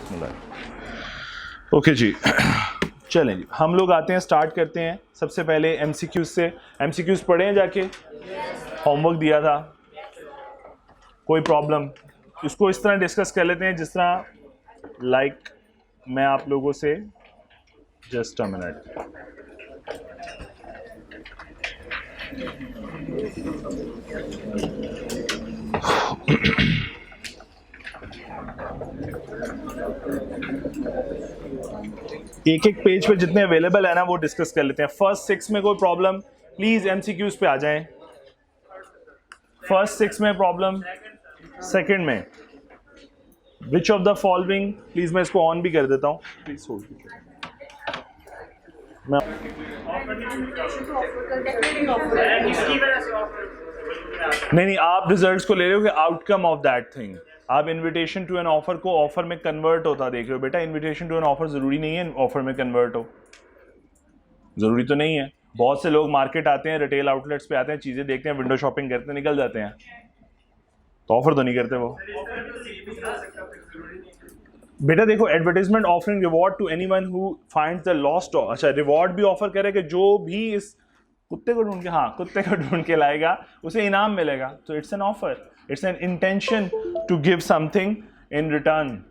बिस्मिल्लाह। Okay जी, चलें जी, हम लोग आते हैं, स्टार्ट करते हैं। सबसे पहले एमसीक्यूज से। एमसीक्यूज पढ़े हैं जाके? होमवर्क दिया था, कोई प्रॉब्लम? इसको इस तरह डिस्कस कर लेते हैं जिस तरह मैं आप लोगों से, जस्ट अ मिनट, एक एक पेज पे जितने अवेलेबल है ना वो डिस्कस कर लेते हैं। फर्स्ट 6 में कोई प्रॉब्लम? प्लीज एमसीक्यूज पे आ जाएं। फर्स्ट 6 में प्रॉब्लम? सेकंड में which of the following, please मैं इसको ऑन भी कर देता हूँ, प्लीज होल्ड कीजिए। नहीं, आप रिजल्ट्स को ले रहे हो कि आउटकम ऑफ दैट थिंग। आप इनविटेशन टू एन ऑफर को ऑफर में कन्वर्ट होता देख रहे हो। बेटा इनविटेशन टू एन ऑफर जरूरी नहीं है ऑफर में कन्वर्ट हो, जरूरी तो नहीं है। बहुत से लोग मार्केट आते हैं, रिटेल आउटलेट्स पे आते हैं, चीजें देखते हैं, विंडो शॉपिंग करते हैं, निकल जाते हैं, तो ऑफर तो नहीं करते वो। बेटा देखो, advertisement offering reward to anyone who finds the lost, अच्छा रिवॉर्ड भी ऑफर करे कि जो भी इस कुत्ते को ढूंढ के, हाँ कुत्ते को ढूंढ के लाएगा उसे इनाम मिलेगा। तो it's an offer, it's an intention to give something in return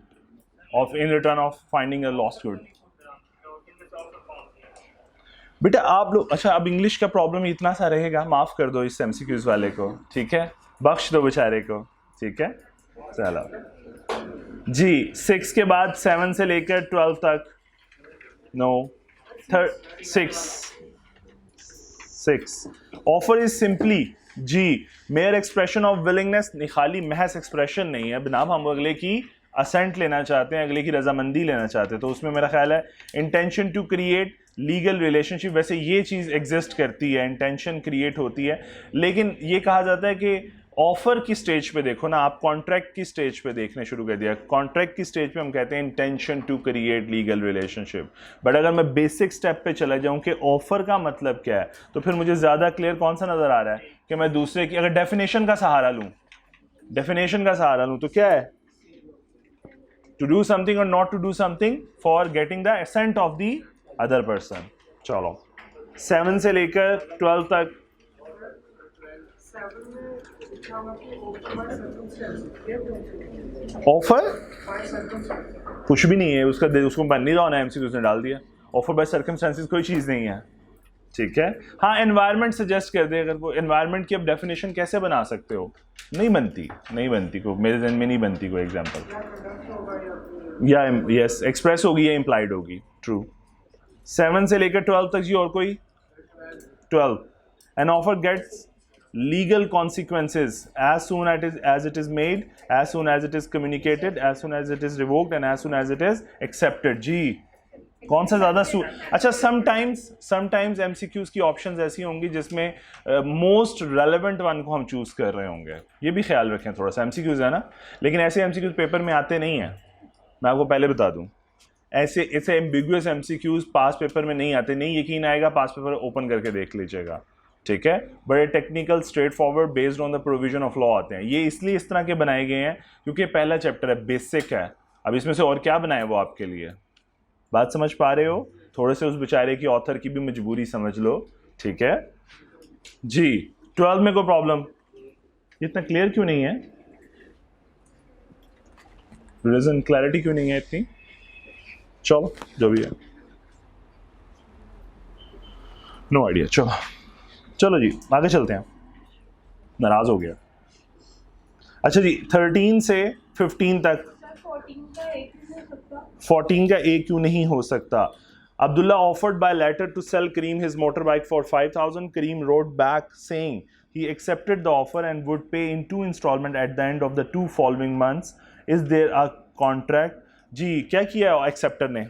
of finding a lost good. बेटा आप लोग, अच्छा अब इंग्लिश का प्रॉब्लम इतना सा रहेगा, माफ कर दो इस एमसीक्यूज वाले को, ठीक है, बख्श दो बेचारे को, ठीक है। चलो जी, 6 के बाद 7 से लेकर 12 तक, नो 6 ऑफर इज सिंपली जी मेयर एक्सप्रेशन ऑफ विलिंगनेस, खाली महज एक्सप्रेशन नहीं है, जनाब हम अगले की असेंट लेना चाहते हैं, अगले की रजामंदी लेना चाहते हैं, तो उसमें मेरा ख्याल है intention to create legal relationship, वैसे ये चीज़ एग्जिस्ट करती है, इंटेंशन क्रिएट होती है, लेकिन ये कहा जाता है कि ऑफर की स्टेज पे देखो ना, आप कॉन्ट्रैक्ट की स्टेज पे देखने शुरू कर दिया। कॉन्ट्रैक्ट की स्टेज पे हम कहते हैं intention to create legal relationship. But अगर मैं बेसिक स्टेप पे चला जाऊं कि ऑफर का मतलब क्या है, तो फिर मुझे ज़्यादा क्लियर कौन सा नज़र आ रहा है कि मैं दूसरे की अगर डेफिनेशन का सहारा लूँ, तो क्या है? टू डू समथिंग और not to do something for getting the assent of the other person. चलो 7 से लेकर 12 तक, ऑफर कुछ भी नहीं है उसका, उसको बन नहीं रहा होना, एमसीक्यू उसने डाल दिया। ऑफर बाय सर्कमस्टेंसेस कोई चीज़ नहीं है, ठीक है। हाँ एनवायरनमेंट सजेस्ट कर दे, अगर वो एनवायरनमेंट की अब डेफिनेशन कैसे बना सकते हो? नहीं बनती को मेरे जहन में नहीं बनती कोई एग्जांपल, या यस एक्सप्रेस होगी या इम्प्लाइड होगी, ट्रू। 7 से लेकर 12 तक जी, और कोई? 12 an offer gets legal consequences as soon as it is made, as soon as it is communicated, as soon as it is revoked and as soon as it is accepted। जी कौन सा ज्यादा अच्छा, sometimes MCQs की options ऐसी होंगी जिसमें most relevant one को हम चूज कर रहे होंगे, ये भी ख्याल रखें थोड़ा सा। एमसीक्यूज है ना, लेकिन ऐसे एमसीक्यूज पेपर में आते नहीं हैं, मैं आपको पहले बता दूं। ऐसे एम्बिगुअस एमसीक्यूज पास पेपर में नहीं आते, नहीं यकीन आएगा पास पेपर ओपन करके देख लीजिएगा, ठीक है। बड़े technical, straight forward, based on the provision of law आते हैं। ये इसलिए इस तरह के बनाए गए हैं क्योंकि पहला चैप्टर है, बेसिक है। अब इसमें से और क्या बनाए वो आपके लिए, बात समझ पा रहे हो? थोड़े से उस बेचारे की, ऑथर की भी मजबूरी समझ लो, ठीक है जी। 12 में कोई प्रॉब्लम? इतना क्लियर क्यों नहीं है? रीजन, क्लैरिटी क्यों नहीं है इतनी? चलो जो भी है, नो आइडिया। चलो जी आगे चलते हैं, नाराज हो गया। अच्छा जी 13 से 15 तक, 14 का एक क्यों नहीं हो सकता? Abdullah offered by letter to sell Kareem his motorbike for 5,000. Kareem wrote back saying he accepted the offer and would pay in 2 installments at the end of the 2 following months. Is there a contract? जी क्या किया acceptor ने?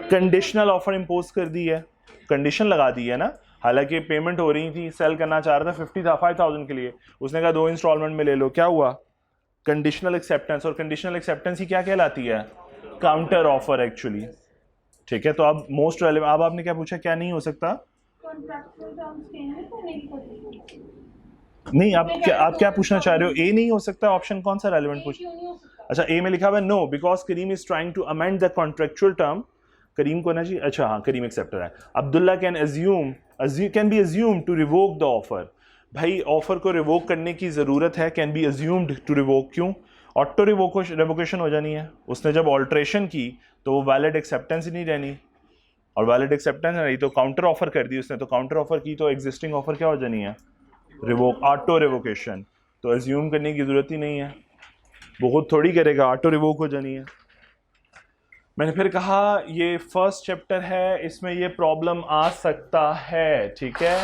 Conditional offer impose कर दी है, condition लगा दी है ना। हालांकि payment हो रही थी, सेल करना चाह रहा था 5,000 के लिए, उसने कहा 2 इंस्टॉलमेंट में ले लो, क्या हुआ? Conditional acceptance. और कंडीशनल एक्सेप्टेंस ही क्या कहलाती है? काउंटर ऑफर एक्चुअली, ठीक है। तो अब मोस्ट रेलेवेंट, अब आपने क्या पूछा, क्या नहीं हो सकता? नहीं, आप क्या पूछना चाह रहे हो? ए नहीं हो सकता? ऑप्शन कौन सा रेलेवेंट पूछ? अच्छा ए में लिखा हुआ है no because Karim is trying to amend the contractual term, Karim को ना जी, अच्छा हाँ करीम एक्सेप्टर है। Abdullah can be assume to revoke the offer, भाई ऑफर को रिवोक करने की ज़रूरत है, can be assumed to revoke, क्यों? ऑटो रिवोकेशन हो जानी है, उसने जब ऑल्ट्रेशन की तो वो वैलिड एक्सेप्टेंस ही नहीं रहनी, और वैलिड एक्सेप्टेंस नहीं तो काउंटर ऑफर कर दी उसने, तो काउंटर ऑफर की तो एग्जिस्टिंग ऑफर क्या हो जानी है? रिवोक, ऑटो रिवोकेशन, तो अज्यूम करने की ज़रूरत ही नहीं है, वो खुद थोड़ी करेगा, ऑटो रिवोक हो जानी है। मैंने फिर कहा ये फर्स्ट चैप्टर है, इसमें ये प्रॉब्लम आ सकता है, ठीक है।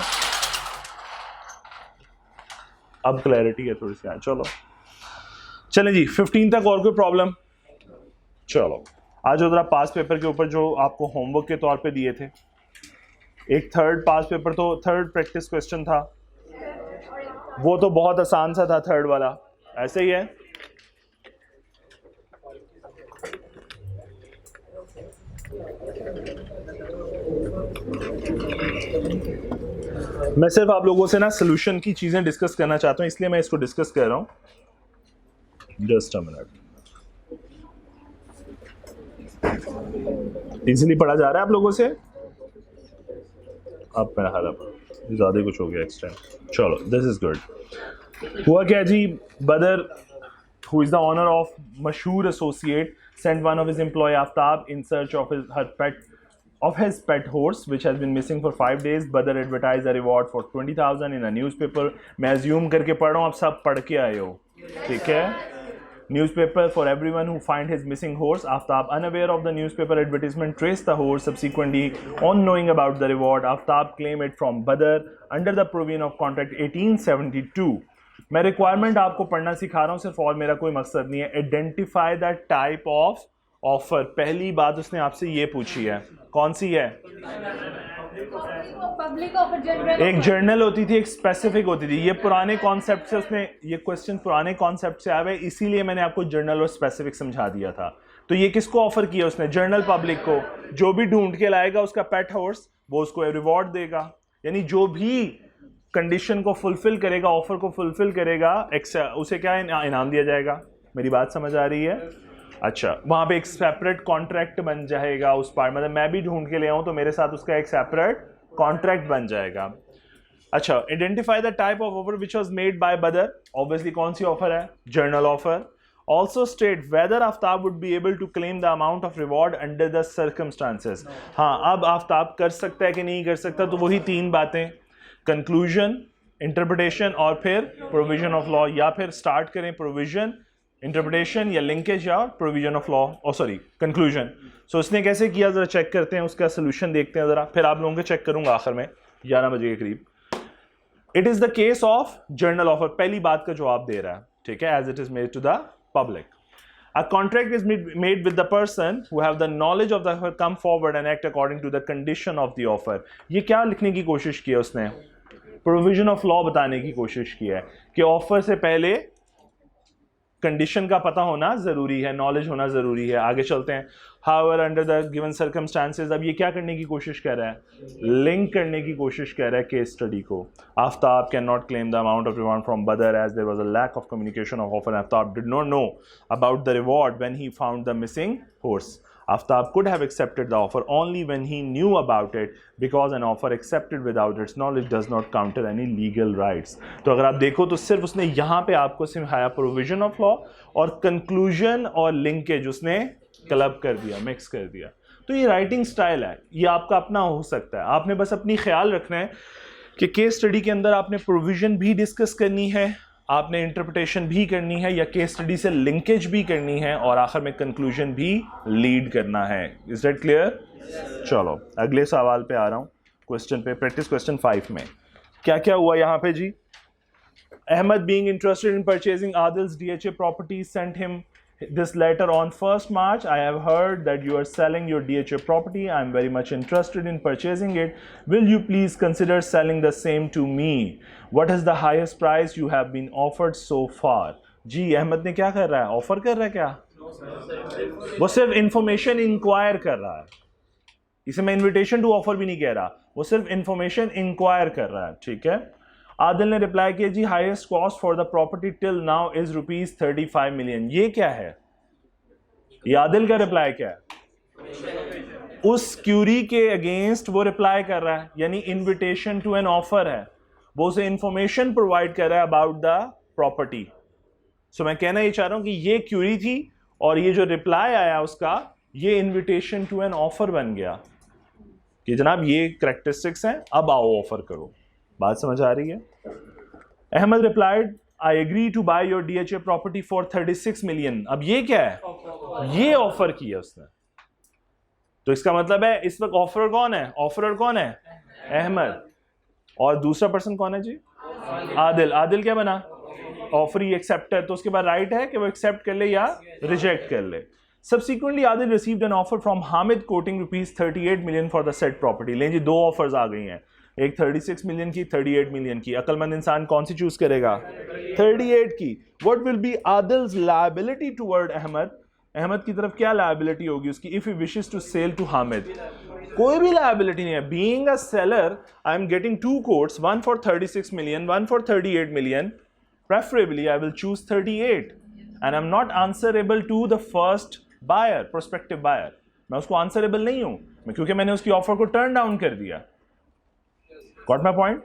अब क्लैरिटी है थोड़ी सी, चलो चलें जी 15 तक और कोई प्रॉब्लम? चलो आज जरा पास पेपर के ऊपर जो आपको होमवर्क के तौर पे दिए थे, एक थर्ड पास पेपर, तो थर्ड प्रैक्टिस क्वेश्चन था, वो तो बहुत आसान सा था थर्ड वाला, ऐसे ही है। मैं सिर्फ आप लोगों से ना सोल्यूशन की चीजें डिस्कस करना चाहता हूं, इसलिए मैं इसको डिस्कस कर रहा हूं। जस्ट अ मिनट, इजीली पढ़ा जा रहा है आप लोगों से? अब मेरा ख्याल ज्यादा कुछ हो गया एक्सटेंड, चलो दिस इज गुड। हुआ क्या जी, बदर who is the owner of मशहूर associate sent one of his employee Aftab in search of his pet horse which has been missing for 5 days. Badr advertised a reward for 20,000 in a newspaper. मैं assume करके पढ़ रहा हूँ, आप सब पढ़ के आए हो, ठीक है? Newspaper for everyone who find his missing horse. Aftab, unaware of the newspaper advertisement, traced the horse. Subsequently, on knowing about the reward, Aftab claimed it from Badr under the provision of contract 1872. मैं requirement आपको पढ़ना सिखा रहा हूँ सिर्फ, और मेरा कोई मकसद नहीं है। Identify the type of offer, पहली बात उसने आपसे ये पूछी है, कौन सी है? Public offer. एक जर्नल होती थी, एक स्पेसिफिक होती थी, ये पुराने कॉन्सेप्ट से उसने, ये क्वेश्चन पुराने कॉन्सेप्ट से आए हुए, इसीलिए मैंने आपको जर्नल और स्पेसिफिक समझा दिया था। तो ये किसको ऑफर किया उसने? जर्नल पब्लिक को। जो भी ढूंढ के लाएगा उसका पेट हॉर्स, वो उसको रिवॉर्ड देगा, यानी जो भी कंडीशन को फुलफिल करेगा, ऑफर को फुलफिल करेगा, उसे क्या इनाम दिया जाएगा। मेरी बात समझ आ रही है? अच्छा, वहां पे एक सेपरेट कॉन्ट्रैक्ट बन जाएगा उस पार्ट, मतलब मैं भी ढूंढ के ले आऊं तो मेरे साथ उसका एक सेपरेट कॉन्ट्रैक्ट बन जाएगा। अच्छा, identify the type of offer which was made by Badar, obviously कौन सी ऑफर है? General offer. Also state whether Aftab would be able to claim the amount of reward under the circumstances. हाँ, अब आफ्ताब कर सकता है कि नहीं कर सकता, तो वही तीन बातें, कंक्लूजन, इंटरप्रिटेशन और फिर प्रोविजन ऑफ लॉ, या फिर स्टार्ट करें प्रोविजन, इंटरप्रिटेशन या लिंकेज या प्रोविजन ऑफ लॉ, और सॉरी कंक्लूजन। सो उसने कैसे किया जरा चेक करते हैं, उसका सोल्यूशन देखते हैं जरा, फिर आप लोगों को चेक करूंगा आखिर में 11 बजे के करीब। It is the case of general offer, पहली बात का जवाब दे रहा है, ठीक है, as it is made to the public. A contract is made with the person who have the knowledge of the offer come forward and act according to the condition of the offer. ये क्या लिखने की कोशिश की है उसने? Provision of law बताने की कोशिश की है कि ऑफर से पहले कंडीशन का पता होना जरूरी है, नॉलेज होना जरूरी है। आगे चलते हैं। However under the given circumstances, अब ये क्या करने की कोशिश कर रहा है? लिंक करने की कोशिश कर रहा है केस स्टडी को। Aftab can not claim the amount of reward from Badar as there was a lack of communication of offer. Aftab did not know about the reward when he found the missing horse. Aftab could have accepted the offer only when he knew about it, because an offer accepted without its knowledge does not counter any legal rights. तो अगर आप देखो तो सिर्फ उसने यहाँ पे आपको सिखाया प्रोविजन ऑफ लॉ और कंक्लूजन और लिंकेज उसने क्लब कर दिया, मिक्स कर दिया। तो ये राइटिंग स्टाइल है, ये आपका अपना हो सकता है। आपने बस अपनी ख्याल रखना है कि केस स्टडी के अंदर आपने प्रोविजन भी डिस्कस करनी है, आपने इंटरप्रिटेशन भी करनी है, या केस स्टडी से लिंकेज भी करनी है, और आखिर में कंक्लूजन भी लीड करना है। Is that clear? चलो अगले सवाल पे आ रहा हूँ, क्वेश्चन पे, प्रैक्टिस क्वेश्चन 5 में क्या क्या हुआ यहाँ पे जी। Ahmad being interested in purchasing Adil's DHA property sent him this letter on 1st March. I have heard that you are selling your DHA property. I am very much interested in purchasing it. Will you please consider selling the same to me? What is the highest price you have been offered so far? जी अहमद ने क्या कर रहा है? Offer कर रहा है क्या? वो सिर्फ इंफॉर्मेशन इंक्वायर कर रहा है, इसे मैं इन्विटेशन टू ऑफर भी नहीं कह रहा, वो सिर्फ इंफॉर्मेशन इंक्वायर कर रहा है, ठीक है। आदिल ने रिप्लाई किया जी highest cost for the property till now is ₹35 million. ये क्या है? ये आदिल का रिप्लाई क्या है? उस क्यूरी के अगेंस्ट वो रिप्लाई कर रहा है, यानी इनविटेशन टू एन ऑफर है, वो उसे इंफॉर्मेशन प्रोवाइड कर रहा है अबाउट द प्रॉपर्टी। सो मैं कहना ये चाह रहा हूं कि ये क्यूरी थी और ये जो रिप्लाई आया उसका, ये इनविटेशन टू एन ऑफर बन गया कि जनाब ये करैक्टरिस्टिक्स हैं, अब आओ ऑफर करो। बात समझ आ रही है? Ahmad replied, I agree to buy your DHA property for 36 million. अब ये क्या है? ये ऑफर किया उसने। तो इसका मतलब है इस वक्त ऑफरर कौन है? ऑफरर कौन है? अहमद। और दूसरा पर्सन कौन है जी? आदिल। आदिल क्या बना? Offeree acceptor. तो उसके बाद राइट है कि वो एक्सेप्ट कर ले या रिजेक्ट कर ले। Subsequently, Adil received an offer from Hamid quoting rupees 38 million for the said property. लें जी, दो ऑफर्स आ गई हैं, एक 36 मिलियन की, 38 मिलियन की। अकलमंद इंसान कौन सी चूज करेगा? 38 की। What will be Adil's liability toward Ahmed? Ahmad की तरफ क्या लायबिलिटी होगी उसकी? If he wishes to sell to Hamid, कोई भी लायबिलिटी नहीं है। Being a seller, I am getting two quotes, one for 36 million, one for 38 million. Preferably, I will choose 38, and I'm not answerable to the first buyer, prospective buyer. मैं उसको answerable नहीं हूं, क्योंकि मैंने उसकी ऑफर को टर्न डाउन कर दिया। Got my point?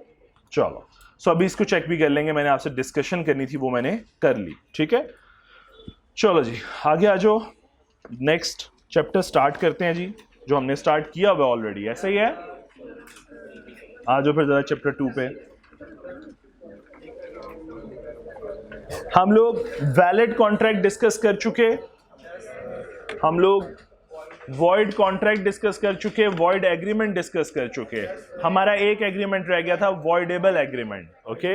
चलो, सो अभी इसको चेक भी कर लेंगे। मैंने आपसे डिस्कशन करनी थी, वो मैंने कर ली। ठीक है, चलो जी आगे आ जाओ। नेक्स्ट चैप्टर स्टार्ट करते हैं जी, जो हमने स्टार्ट किया हुआ ऑलरेडी। ऐसा ही है, आ जाओ फिर जरा चैप्टर 2 पे। हम लोग वैलिड कॉन्ट्रैक्ट डिस्कस कर चुके, हम लोग वॉइड कॉन्ट्रैक्ट डिस्कस कर चुके, वॉइड एग्रीमेंट डिस्कस कर चुके। हमारा एक एग्रीमेंट रह गया था, voidable agreement. Okay,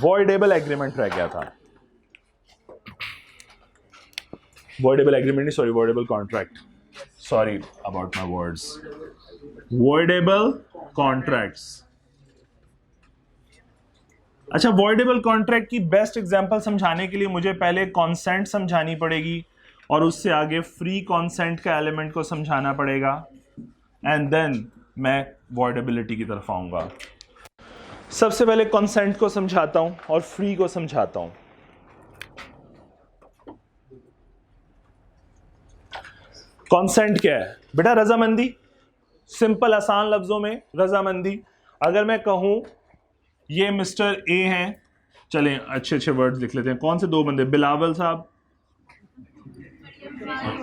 voidable agreement रह गया था। वॉइडेबल एग्रीमेंट नहीं, sorry, voidable contract. Sorry about my words. Voidable contracts. अच्छा, वॉइडेबल कॉन्ट्रैक्ट की बेस्ट एग्जांपल समझाने के लिए मुझे पहले कॉन्सेंट समझानी पड़ेगी और उससे आगे फ्री कॉन्सेंट का एलिमेंट को समझाना पड़ेगा, एंड देन मैं वॉइडेबिलिटी की तरफ आऊंगा। सबसे पहले कॉन्सेंट को समझाता हूं और फ्री को समझाता हूं। कॉन्सेंट क्या है बेटा? रजामंदी। सिंपल आसान लफ्जों में रजामंदी। अगर मैं कहूं ये मिस्टर ए हैं, चलें अच्छे अच्छे वर्ड्स लिख लेते हैं। कौन से दो बंदे? बिलावल साहब,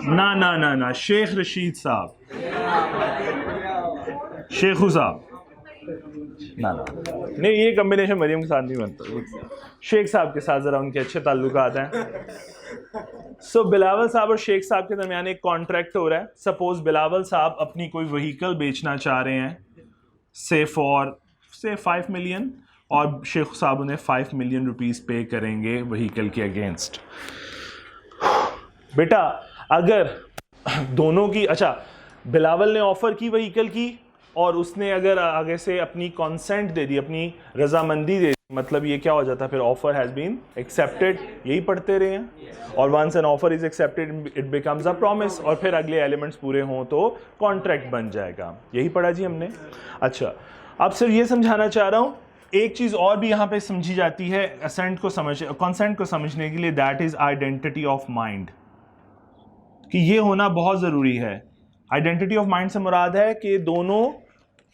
ना ना ना ना, शेख रशीद साहब, शेखू साहब, ना ना नहीं, ये कॉम्बिनेशन मरियम के साथ नहीं बनता। शेख साहब के साथ जरा उनके अच्छे ताल्लुकात हैं। सो बिलावल साहब और शेख साहब के दरमियान एक कॉन्ट्रैक्ट हो रहा है। सपोज बिलावल साहब अपनी कोई व्हीकल बेचना चाह रहे हैं, से 5 मिलियन, और शेख साहब उन्हें 5 मिलियन रुपीस पे करेंगे व्हीकल के अगेंस्ट। बेटा अगर दोनों की, अच्छा बिलावल ने ऑफर की व्हीकल की और उसने अगर आगे से अपनी कॉन्सेंट दे दी, अपनी रजामंदी दे दी, मतलब ये क्या हो जाता? फिर ऑफर हैज बीन एक्सेप्टेड। यही पढ़ते रहे हैं। और once an offer is accepted it becomes a promise, और फिर अगले एलिमेंट्स पूरे हों तो कॉन्ट्रैक्ट बन जाएगा। यही पढ़ा जी हमने। अच्छा, अब सिर्फ ये समझाना चाह रहा हूं, एक चीज और भी यहां पे समझी जाती है असेंट को कॉन्सेंट को समझने के लिए, that is identity of mind, कि ये होना बहुत जरूरी है। आइडेंटिटी ऑफ माइंड से मुराद है कि दोनों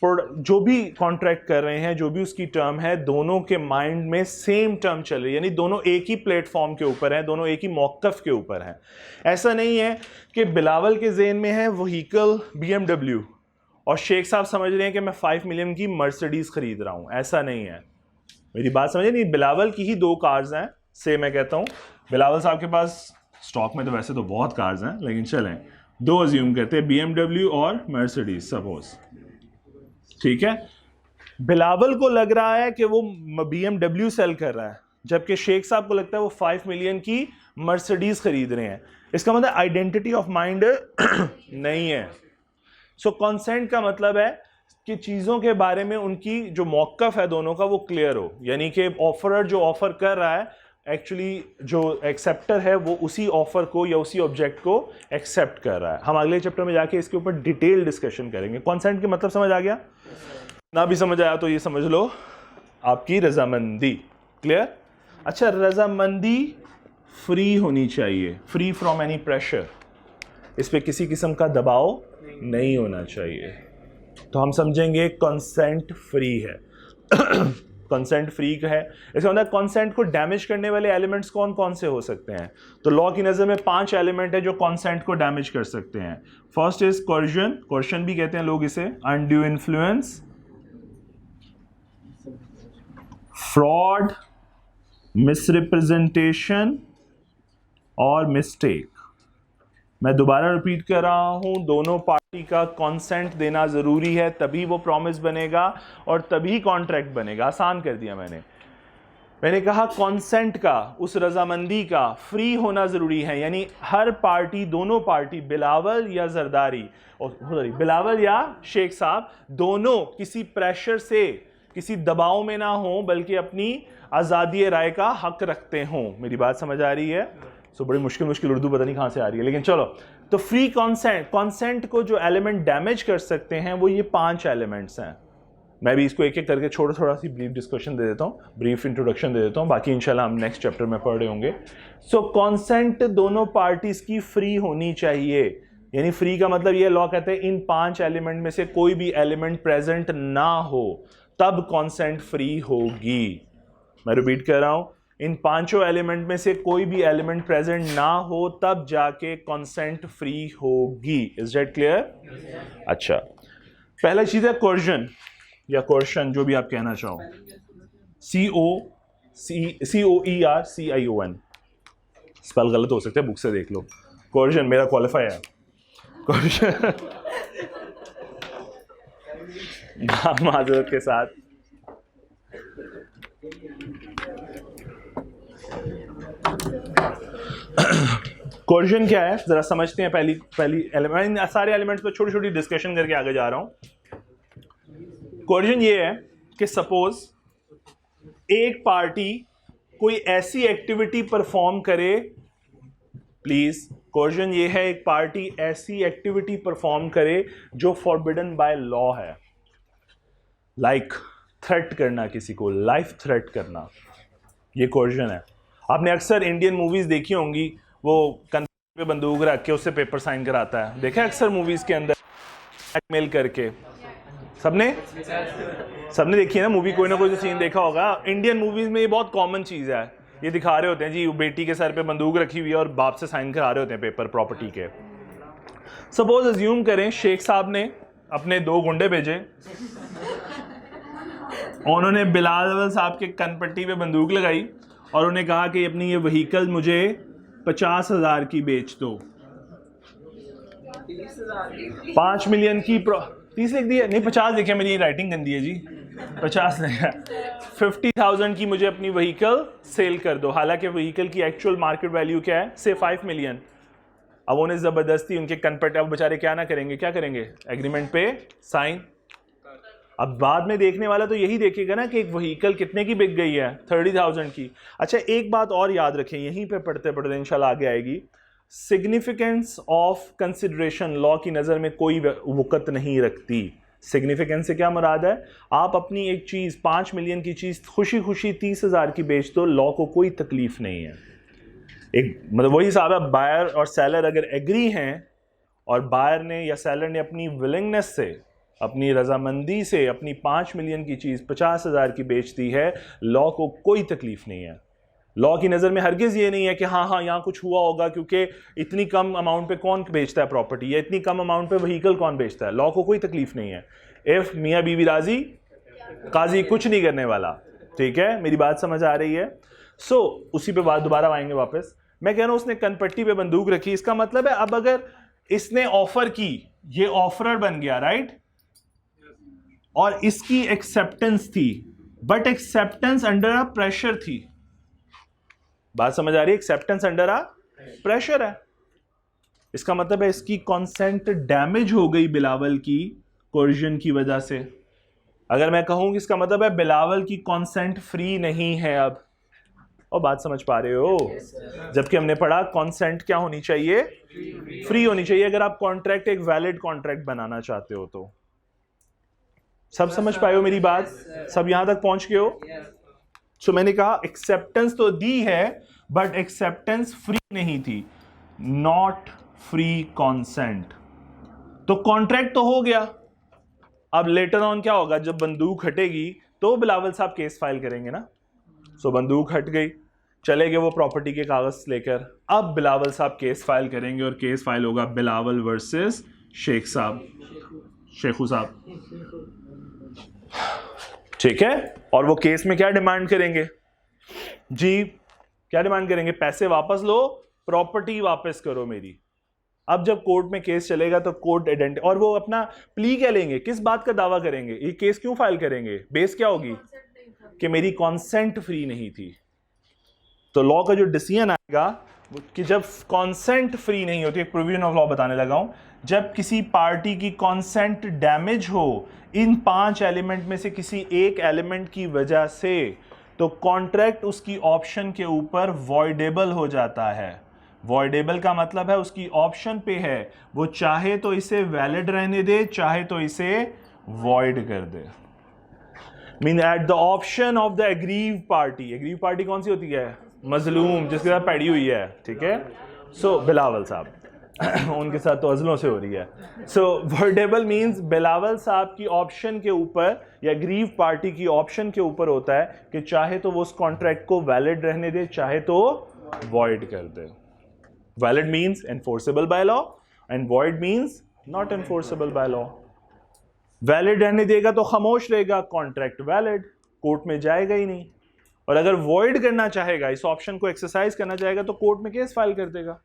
जो भी कॉन्ट्रैक्ट कर रहे हैं, जो भी उसकी टर्म है, दोनों के माइंड में सेम टर्म चल रही है, यानी दोनों एक ही प्लेटफॉर्म के ऊपर हैं, दोनों एक ही मौक़िफ़ के ऊपर हैं। ऐसा नहीं है कि बिलावल के ज़हन में है व्हीकल BMW और शेख साहब समझ रहे हैं कि मैं 5 मिलियन की मर्सिडीज़ खरीद रहा हूँ। ऐसा नहीं है, मेरी बात समझे नहीं। बिलावल की ही 2 कार्स हैं, से मैं कहता हूँ बिलावल साहब के पास स्टॉक में तो वैसे तो बहुत कार्स हैं, लेकिन चलें 2 अज्यूम करते हैं, BMW और मर्सिडीज सपोज। ठीक है, बिलावल को लग रहा है कि वो BMW सेल कर रहा है, जबकि शेख साहब को लगता है वो 5 मिलियन की मर्सिडीज खरीद रहे हैं। इसका मतलब आइडेंटिटी ऑफ माइंड नहीं है। सो कॉन्सेंट का मतलब है कि चीज़ों के बारे में उनकी जो मौक़िफ़ है दोनों का वो क्लियर हो, यानी कि ऑफरर जो ऑफर कर रहा है, एक्चुअली जो एक्सेप्टर है वो उसी ऑफर को या उसी ऑब्जेक्ट को एक्सेप्ट कर रहा है। हम अगले चैप्टर में जाके इसके ऊपर डिटेल डिस्कशन करेंगे। कॉन्सेंट के मतलब समझ आ गया? ना भी समझ आया तो ये समझ लो आपकी रजामंदी। क्लियर? अच्छा, रजामंदी फ्री होनी चाहिए, फ्री फ्रॉम एनी प्रेशर, इस पे किसी किस्म का दबाव नहीं होना चाहिए। तो हम समझेंगे कंसेंट फ्री है। कंसेंट फ्री है, इसका मतलब कंसेंट को डैमेज करने वाले एलिमेंट्स कौन कौन से हो सकते हैं? तो लॉ की नज़र में 5 एलिमेंट है जो कंसेंट को डैमेज कर सकते हैं। फर्स्ट इज कोर्जन, कोर्शन भी कहते हैं लोग इसे, अनड्यू इन्फ्लुएंस, फ्रॉड, मिसरिप्रेजेंटेशन और मिस्टेक। मैं दोबारा रिपीट कर रहा हूं, दोनों पार्टी का कंसेंट देना जरूरी है, तभी वो प्रॉमिस बनेगा और तभी कॉन्ट्रैक्ट बनेगा। आसान कर दिया मैंने कहा कंसेंट का, उस रजामंदी का फ्री होना जरूरी है, यानी हर पार्टी, दोनों पार्टी, बिलावल या जरदारी, बिलावल या शेख साहब, दोनों किसी प्रेशर से, किसी दबाव में ना हो, बल्कि अपनी आज़ादी राय का हक रखते हों। मेरी बात समझ आ रही है? सो बड़ी मुश्किल उर्दू पता नहीं कहाँ से आ रही है, लेकिन चलो। तो फ्री कंसेंट को जो एलिमेंट डैमेज कर सकते हैं वो ये 5 एलिमेंट्स हैं। मैं भी इसको एक एक करके थोड़ा सी ब्रीफ डिस्कशन दे देता हूँ, ब्रीफ इंट्रोडक्शन दे देता हूँ, बाकी इंशाल्लाह हम नेक्स्ट चैप्टर में पढ़ रहे होंगे। सो कंसेंट दोनों पार्टीज की फ्री होनी चाहिए, यानी फ्री का मतलब ये लॉ कहते हैं इन 5 एलिमेंट में से कोई भी एलिमेंट प्रेजेंट ना हो तब कंसेंट फ्री होगी। मैं रिपीट कर रहा हूं, इन 5 एलिमेंट में से कोई भी एलिमेंट प्रेजेंट ना हो तब जाके कंसेंट फ्री होगी। Is that clear? अच्छा, पहला चीज है कोर्जन या कोर्शन, जो भी आप कहना चाहो। COERCION, स्पेल गलत हो सकते हैं, बुक से देख लो। कोर्जन मेरा क्वालिफाई है। कोर्जन माजरत के साथ, कोर्जन क्या है जरा समझते हैं। पहली एलिमेंट, सारे एलिमेंट्स पे छोटी छोटी डिस्कशन करके आगे जा रहा हूं। कोर्जन ये है कि सपोज एक पार्टी कोई ऐसी एक्टिविटी परफॉर्म करे, प्लीज, कोर्जन ये है एक पार्टी ऐसी एक्टिविटी परफॉर्म करे जो फॉरबिडन बाय लॉ है, लाइक थ्रेट करना, किसी को लाइफ थ्रेट करना, ये कोर्जन है। आपने अक्सर इंडियन मूवीज देखी होंगी, वो कंधे पे बंदूक रख के उससे पेपर साइन कराता है, देखा अक्सर मूवीज के अंदर ब्लैकमेल करके। सबने देखी है ना मूवी, कोई ना कोई तो सीन देखा होगा। इंडियन मूवीज में ये बहुत कॉमन चीज है, ये दिखा रहे होते हैं जी बेटी के सर पे बंदूक रखी हुई है और बाप से साइन करा रहे होते हैं पेपर प्रॉपर्टी के। सपोज अज्यूम करें शेख साहब ने अपने 2 गुंडे भेजे, उन्होंने बिलावल साहब के कनपट्टी पे बंदूक लगाई और उन्हें कहा कि अपनी ये व्हीकल मुझे 50,000 की बेच दो। 5 मिलियन की 30 लिख दिया, नहीं 50 लिखे, मेरी राइटिंग गंदी है जी, 50 नहीं है, 50,000 की मुझे अपनी व्हीकल सेल कर दो। हालांकि व्हीकल की एक्चुअल मार्केट वैल्यू क्या है, से 5 मिलियन। अब उन्हें जबरदस्ती उनके कनपट्टे, अब बेचारे क्या ना करेंगे, क्या करेंगे, एग्रीमेंट पे साइन। अब बाद में देखने वाला तो यही देखेगा ना कि एक व्हीकल कितने की बिक गई है, 30,000 की। अच्छा, एक बात और याद रखें, यहीं पे पढ़ते पढ़ते इंशाल्लाह आगे आएगी, सिग्निफिकेंस ऑफ कंसिडरेशन लॉ की नज़र में कोई वक़्त नहीं रखती। सिग्निफिकेंस से क्या मुराद है, आप अपनी एक चीज़ 5 मिलियन की चीज़ खुशी खुशी 30,000 की बेच दो, लॉ को कोई तकलीफ नहीं है। एक मतलब वही हिसाब है, बायर और सेलर अगर एग्री हैं और बायर ने या सेलर ने अपनी विलिंगनेस से, अपनी रजामंदी से अपनी 5 मिलियन की चीज़ 50,000 की बेच दी है, लॉ को कोई तकलीफ नहीं है। लॉ की नज़र में हरगिज़ ये नहीं है कि हाँ यहाँ कुछ हुआ होगा, क्योंकि इतनी कम अमाउंट पे कौन बेचता है प्रॉपर्टी, या इतनी कम अमाउंट पे व्हीकल कौन बेचता है, लॉ को कोई तकलीफ नहीं है। इफ़ मियाँ बीवी राजी, काजी कुछ नहीं करने वाला। ठीक है, मेरी बात समझ आ रही है? सो उसी पे बात दोबारा आएंगे वापस। मैं कह रहा हूँ उसने कनपट्टी पे बंदूक रखी, इसका मतलब है अब अगर इसने ऑफर की, ये ऑफरर बन गया, राइट, और इसकी एक्सेप्टेंस थी, but acceptance under a pressure थी। बात समझ आ रही है? एक्सेप्टेंस अंडर अ प्रेशर है, इसका मतलब है इसकी कंसेंट डैमेज हो गई बिलावल की कोर्जन की वजह से। अगर मैं कहूं कि इसका मतलब है बिलावल की कंसेंट फ्री नहीं है अब, और बात समझ पा रहे हो? जबकि हमने पढ़ा कंसेंट क्या होनी चाहिए, फ्री होनी चाहिए, अगर आप कॉन्ट्रैक्ट एक वैलिड कॉन्ट्रैक्ट बनाना चाहते हो तो। सब समझ पाए हो मेरी बात? सब यहां तक पहुंच गए हो? सो मैंने कहा एक्सेप्टेंस तो दी है, बट एक्सेप्टेंस फ्री नहीं थी, नॉट फ्री कॉन्सेंट। तो कॉन्ट्रैक्ट तो हो गया, अब लेटर ऑन क्या होगा, जब बंदूक हटेगी तो बिलावल साहब केस फाइल करेंगे ना। सो बंदूक हट गई, चले गए वो प्रॉपर्टी के कागज लेकर, अब बिलावल साहब केस फाइल करेंगे और केस फाइल होगा बिलावल वर्सेस शेख साहब, शेखू साहब, ठीक है। और वो केस में क्या डिमांड करेंगे जी, क्या डिमांड करेंगे, पैसे वापस लो, प्रॉपर्टी वापस करो मेरी। अब जब कोर्ट में केस चलेगा तो कोर्ट आइडेंटिटी, और वो अपना प्ली क्या लेंगे, किस बात का दावा करेंगे, ये केस क्यों फाइल करेंगे, बेस क्या होगी कि मेरी कॉन्सेंट फ्री नहीं थी। तो लॉ का जो डिसीजन आएगा कि जब कॉन्सेंट फ्री नहीं होती, एक प्रोविजन ऑफ लॉ बताने लगा हूं, जब किसी पार्टी की कॉन्सेंट डैमेज हो इन 5 एलिमेंट में से किसी एक एलिमेंट की वजह से, तो कॉन्ट्रैक्ट उसकी ऑप्शन के ऊपर वॉइडेबल हो जाता है। वॉइडेबल का मतलब है उसकी ऑप्शन पे है, वो चाहे तो इसे वैलिड रहने दे, चाहे तो इसे वॉइड कर दे। Mean at the option of the aggrieve party. Aggrieve party कौन सी होती है, मजलूम, जिसके साथ पैड़ी हुई है, ठीक है। सो बिलावल साहब उनके साथ तो अजलों से हो रही है। सो वॉइडेबल मींस बिलावल साहब की ऑप्शन के ऊपर या एग्रीव पार्टी की ऑप्शन के ऊपर होता है कि चाहे तो वो उस कॉन्ट्रैक्ट को वैलिड रहने दे, चाहे तो वॉइड कर दे। Valid means enforceable by law and void means not enforceable by law. Valid रहने देगा तो खामोश रहेगा, कॉन्ट्रैक्ट वैलिड, कोर्ट में जाएगा ही नहीं। और अगर void करना चाहेगा, इस ऑप्शन को एक्सरसाइज करना चाहेगा, तो कोर्ट में केस फाइल कर देगा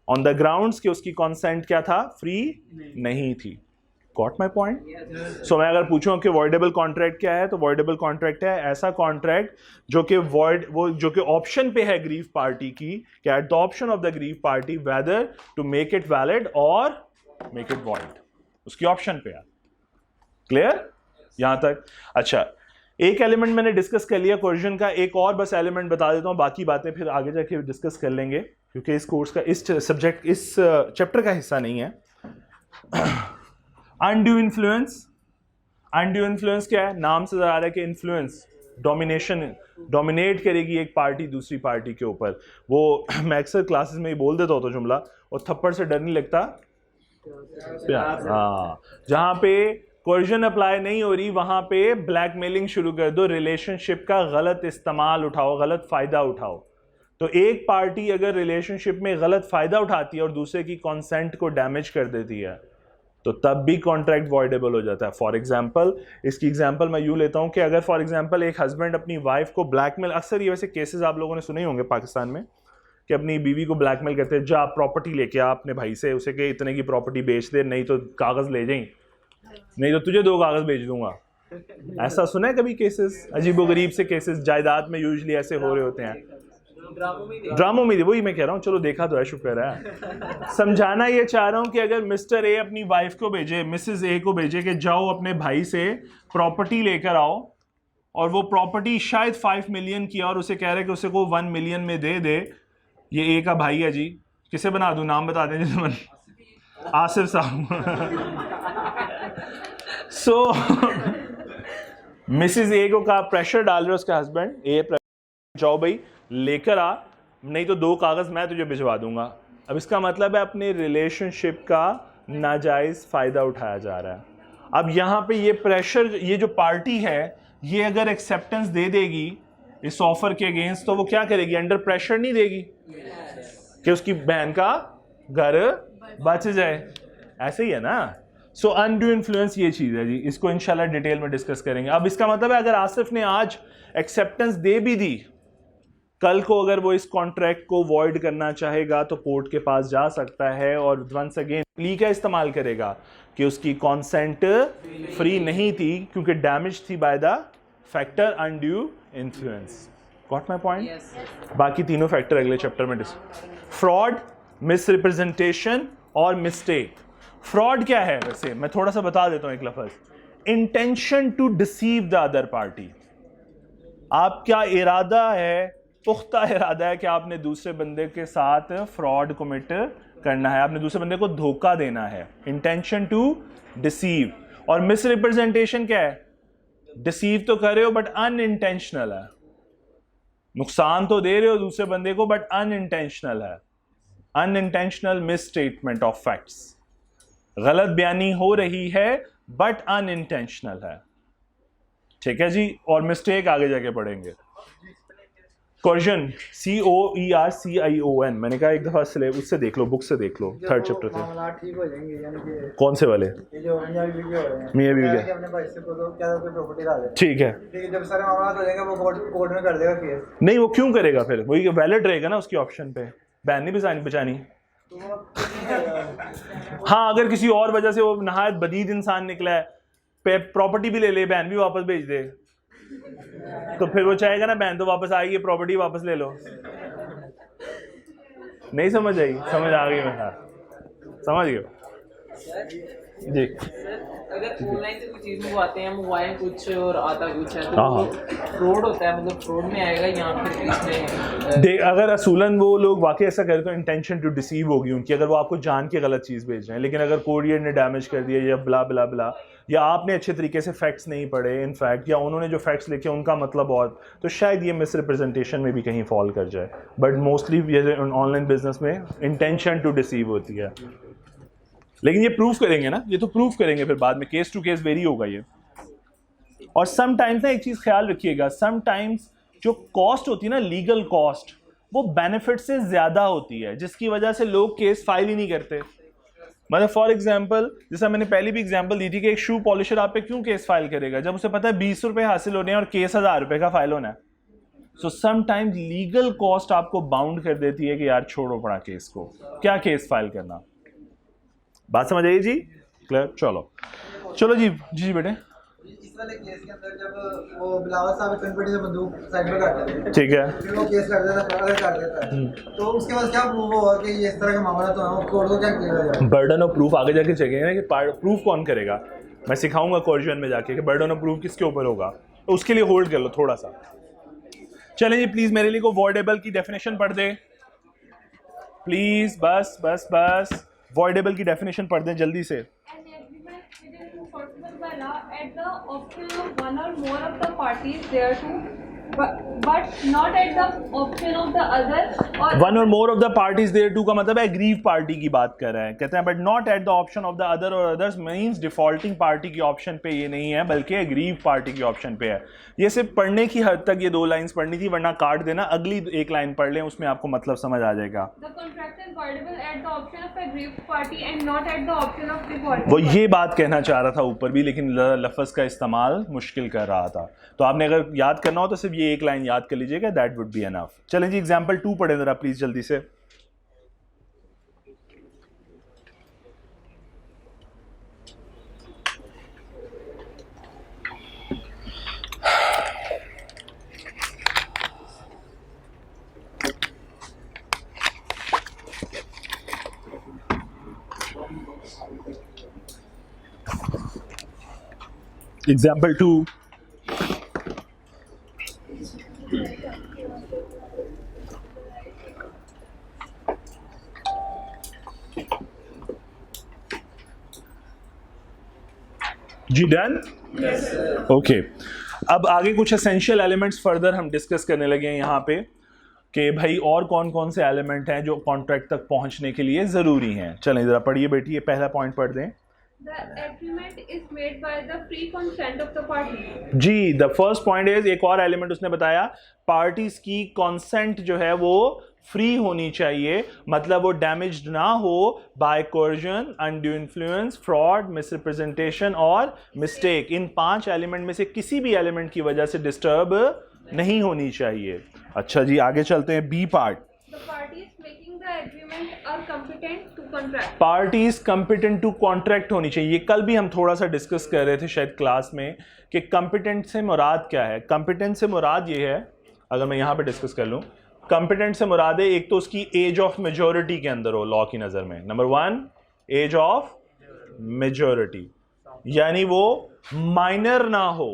ऑन द ग्राउंड्स कि उसकी कॉन्सेंट क्या था, फ्री नहीं थी। Got my point? सो मैं अगर पूछूं कि voidable कॉन्ट्रैक्ट क्या है, तो voidable कॉन्ट्रैक्ट है ऐसा कॉन्ट्रैक्ट जो कि void, वो जो कि ऑप्शन पे है ग्रीव पार्टी की, कि at the option of the grieved party whether to make it valid और मेक इट void, उसकी ऑप्शन पे है। क्लियर यहां तक? अच्छा, एक एलिमेंट मैंने डिस्कस कर लिया कोर्जन का, एक और बस एलिमेंट बता देता हूं, बाकी बातें फिर आगे जाके डिस्कस कर लेंगे, क्योंकि इस कोर्स का, इस सब्जेक्ट, इस चैप्टर का हिस्सा नहीं है। Undue influence. अनड्यू इन्फ्लुएंस क्या है, नाम से जरा आ रहा है कि इन्फ्लुएंस, डोमिनेशन, डोमिनेट करेगी एक पार्टी दूसरी पार्टी के ऊपर। वो मैं अक्सर क्लासेस में ही बोल देता होता जुमला, और थप्पड़ से डर नहीं लगता प्यार। हाँ, जहां पे कोर्जन अप्लाई नहीं हो रही वहां पे ब्लैकमेलिंग शुरू कर दो, रिलेशनशिप का गलत इस्तेमाल उठाओ, गलत फायदा उठाओ। तो एक पार्टी अगर रिलेशनशिप में गलत फायदा उठाती है और दूसरे की कॉन्सेंट को डैमेज कर देती है, तो तब भी कॉन्ट्रैक्ट वॉइडेबल हो जाता है। फॉर एग्जाम्पल, इसकी एग्जाम्पल मैं यूं लेता हूं कि अगर फॉर एग्जाम्पल एक हस्बैंड अपनी वाइफ को ब्लैकमेल, अक्सर ये वैसे केसेस आप लोगों ने सुने होंगे पाकिस्तान में, कि अपनी बीवी को ब्लैकमेल करते हैं, जा प्रॉपर्टी लेके आ अपने भाई से, उसे कि इतने की प्रॉपर्टी बेच दे, नहीं तो कागज ले जाएं, नहीं तो तुझे 2 कागज बेच दूंगा। ऐसा सुना है कभी केसेस, अजीबोगरीब से केसेस, जायदाद में यूजुअली ऐसे हो रहे होते हैं, ड्रामों में, वही मैं कह रहा हूँ, चलो देखा तो है, शुक्र है। समझाना ये चाह रहा हूँ कि अगर मिस्टर ए अपनी वाइफ को भेजे, मिसेस ए को भेजे कि जाओ अपने भाई से प्रॉपर्टी लेकर आओ, और वो प्रॉपर्टी शायद 5 मिलियन की, और उसे कह रहे कि उसे को 1 मिलियन में दे दे, ये ए का भाई है जी, किसे बना दूं, नाम बता दें जिसे आसिफ साहब। सो मिसेस ए को कहा, प्रेशर डाल रहे उसका हस्बैंड, ए जाओ भाई लेकर आ, नहीं तो 2 कागज मैं तुझे भिजवा दूंगा। अब इसका मतलब है अपने रिलेशनशिप का नाजायज फायदा उठाया जा रहा है। अब यहां पे ये प्रेशर, ये जो पार्टी है, ये अगर एक्सेप्टेंस दे देगी इस ऑफर के अगेंस्ट, तो वो क्या करेगी, अंडर प्रेशर नहीं देगी कि उसकी बहन का घर बच जाए, ऐसे ही है ना। सो अनड्यू इन्फ्लुएंस ये चीज है जी, इसको इंशाल्लाह डिटेल में डिस्कस करेंगे। अब इसका मतलब है अगर आसिफ ने आज एक्सेप्टेंस दे भी दी, कल को अगर वो इस कॉन्ट्रैक्ट को वॉइड करना चाहेगा तो कोर्ट के पास जा सकता है, और वंस अगेन प्ली का इस्तेमाल करेगा कि उसकी कॉन्सेंट फ्री नहीं थी क्योंकि डैमेज थी by the factor undue influence. Got my point? बाकी तीनों फैक्टर अगले चैप्टर में फ्रॉड, मिसरिप्रेजेंटेशन और मिस्टेक। फ्रॉड क्या है वैसे, मैं थोड़ा सा बता देता हूं एक लफ्ज, intention to deceive the other party. आपका इरादा है, पुख्ता इरादा है कि आपने दूसरे बंदे के साथ फ्रॉड कमिट करना है, आपने दूसरे बंदे को धोखा देना है, इंटेंशन टू डिसीव। और मिसरिप्रेजेंटेशन क्या है, डिसीव तो कर रहे हो बट अनइंटेंशनल है, नुकसान तो दे रहे हो दूसरे बंदे को बट अनइंटेंशनल है, unintentional miss statement of facts, गलत बयानी हो रही है बट अनइंटेंशनल है, ठीक है जी। और मिस्टेक आगे जाके पढ़ेंगे। कोर्जन COERCION, मैंने कहा एक दफा सिलेबस से देख लो, बुक से देख लो, थर्ड चैप्टर से। ठीक हो जाएंगे यानी कि कौन से वाले? ये जो मियां बीवी हो रहे हैं, मियां बीवी के, अपने भाई से बोलो क्या कोई प्रॉपर्टी ला दे, ठीक है, जब सारे मामला हो जाएगा वो कोर्ट में कर देगा केस। नहीं वो क्यों करेगा फिर, वही वैलिड रहेगा ना उसकी ऑप्शन पे, बैन नहीं बचानी। हाँ अगर किसी और वजह से वो नहायत बदीद इंसान निकला है, प्रॉपर्टी भी ले ले, बैन भी वापस भेज दे, तो फिर वो चाहेगा ना बैन तो वापस आएगी, प्रॉपर्टी वापस ले लो। नहीं समझ आई? समझ आ गई? मैं समझ गया जी। अगर ऑनलाइन से कुछ चीज मंगवाते हैं, मोबाइल कुछ और आता कुछ है, तो फ्रॉड होता है, मतलब फ्रॉड में आएगा या फिर इसमें अगर असूलन वो लोग वाकई ऐसा करें तो इंटेंशन टू डिसीव होगी उनकी, अगर वो आपको जान के गलत चीज़ भेज रहे हैं। लेकिन अगर कोरियर ने डैमेज कर दिया या ब्ला ब्ला ब्ला, या आपने अच्छे तरीके से फैक्ट्स नहीं पढ़े इनफैक्ट, या उन्होंने जो फैक्ट्स लिखे उनका मतलब और, तो शायद ये मिस रिप्रेजेंटेशन में भी कहीं फॉल कर जाए। बट मोस्टली ये ऑनलाइन बिजनेस में इंटेंशन टू डिसीव होती है। लेकिन ये प्रूफ करेंगे ना, ये तो प्रूफ करेंगे फिर बाद में, केस टू केस वेरी होगा ये। और समटाइम्स ना एक चीज़ ख्याल रखिएगा, समटाइम्स जो कॉस्ट होती है ना, लीगल कॉस्ट, वो बेनिफिट से ज़्यादा होती है, जिसकी वजह से लोग केस फाइल ही नहीं करते। मतलब फॉर एग्जाम्पल, जैसा मैंने पहले भी एग्जाम्पल दी थी कि एक शू पॉलिशर आप पे क्यों केस फाइल करेगा, जब उसे पता है 20 रुपये हासिल होने हैं और केस 1000 रुपये का फाइल होना है। सो समटाइम्स लीगल कॉस्ट आपको बाउंड कर देती है कि यार छोड़ो पड़ा केस को, क्या केस फाइल करना। बात समझ आइए जी? क्लियर? चलो चलो जी जी बेटे। इस वाले केस के अंदर जब वो बिलावल साहब कन्फिडेंस से बंदूक साइड में कर देते हैं, ठीक है, फिर वो केस कर देता है, अगर कर देता है तो उसके बाद क्या प्रूफ होगा कि ये इस तरह का मामला तो है, कोर्ट को क्या किया जाए? बर्डन ऑफ प्रूफ आगे जाके चाहिए कि प्रूफ कौन करेगा। मैं सिखाऊंगा कोर्जन में जाके कि बर्डन ऑफ प्रूफ किसके ऊपर होगा, तो उसके लिए होल्ड कर लो थोड़ा सा। चलें जी प्लीज मेरे लिए को वॉइडेबल की डेफिनेशन पढ़ दे प्लीज, बस बस बस वॉइडेबल की डेफिनेशन पढ़ दें जल्दी से। By law at the option of one or more of the parties thereto, but not at the option of the other, or one और more of the parties thereto का मतलब है aggrieve party की बात कर रहे हैं, कहते हैं but not at the option of the other, और अदर्स मींस डिफॉल्टिंग पार्टी की ऑप्शन पे ये नहीं है बल्कि एग्रीव पार्टी की ऑप्शन पे है। ये सिर्फ पढ़ने की हद तक ये 2 लाइंस पढ़नी थी, वरना काट देना, अगली 1 लाइन पढ़ लें, उसमें आपको मतलब समझ आ जाएगा। the contract is voidable at the option of aggrieved party and not at the option of defaulting वो party. ये बात कहना चाह रहा था ऊपर भी, लेकिन लफ्ज़ का इस्तेमाल मुश्किल कर रहा था। तो आपने अगर याद करना हो तो सिर्फ ये 1 लाइन याद कर लीजिएगा, दैट वुड बी एनफ। चलें जी एग्जाम्पल 2 पढ़ें जरा प्लीज जल्दी से। एग्जाम्पल 2, जी डन? ओके, अब आगे कुछ एसेंशियल एलिमेंट्स फर्दर हम डिस्कस करने लगे हैं यहाँ पे कि भाई और कौन कौन से एलिमेंट हैं जो कॉन्ट्रैक्ट तक पहुँचने के लिए ज़रूरी हैं। चलें ज़रा पढ़िए बेटी, ये पहला पॉइंट पढ़ दें। The agreement is made by the free consent of the parties. जी, द फर्स्ट पॉइंट इज, एक और एलिमेंट उसने बताया, पार्टीज की कंसेंट जो है वो फ्री होनी चाहिए, मतलब वो डैमेज्ड ना हो by coercion, undue influence, fraud, misrepresentation और मिस्टेक। इन 5 एलिमेंट में से किसी भी एलिमेंट की वजह से डिस्टर्ब नहीं होनी चाहिए। अच्छा जी आगे चलते हैं, B part. The parties making the agreement are competent to contract. Parties competent to contract होनी चाहिए। ये कल भी हम थोड़ा सा डिस्कस कर रहे थे शायद क्लास में कि कंपिटेंट से मुराद क्या है। कंपिटेंट से मुराद ये है, अगर मैं यहाँ पे डिस्कस कर लूँ, कंपिटेंट से मुराद है एक तो उसकी एज ऑफ मेजोरिटी के अंदर हो लॉ की नज़र में। नंबर 1 एज ऑफ मेजोरिटी, यानी वो माइनर ना हो,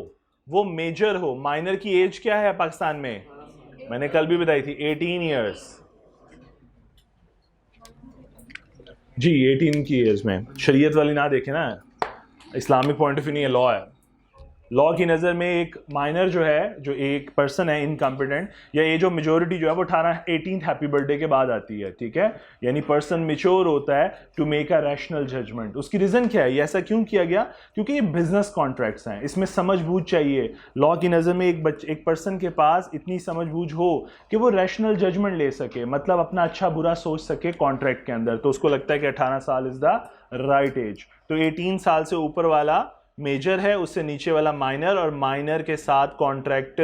वो मेजर हो। माइनर की एज क्या है पाकिस्तान में, मैंने कल भी बताई थी, 18 ईयर्स जी, 18 की एज में। शरीयत वाली ना देखे ना, इस्लामिक पॉइंट ऑफ व्यू नहीं है, लॉ है। लॉ की नज़र में एक माइनर जो है, जो एक पर्सन है इनकम्पिटेंट, या ये जो मेजोरिटी जो है वो 18th हैप्पी बर्थडे के बाद आती है, ठीक है। यानी पर्सन मेच्योर होता है to make a rational judgment. उसकी रीज़न क्या है, ये ऐसा क्यों किया गया? क्योंकि ये बिजनेस कॉन्ट्रैक्ट्स हैं, इसमें समझबूझ चाहिए। लॉ की नज़र में एक पर्सन के पास इतनी समझबूझ हो कि वो रैशनल जजमेंट ले सके, मतलब अपना अच्छा बुरा सोच सके कॉन्ट्रैक्ट के अंदर। तो उसको लगता है कि 18 साल इज़ द राइट एज। तो 18 साल से ऊपर वाला मेजर है, उससे नीचे वाला माइनर, और माइनर के साथ कॉन्ट्रैक्ट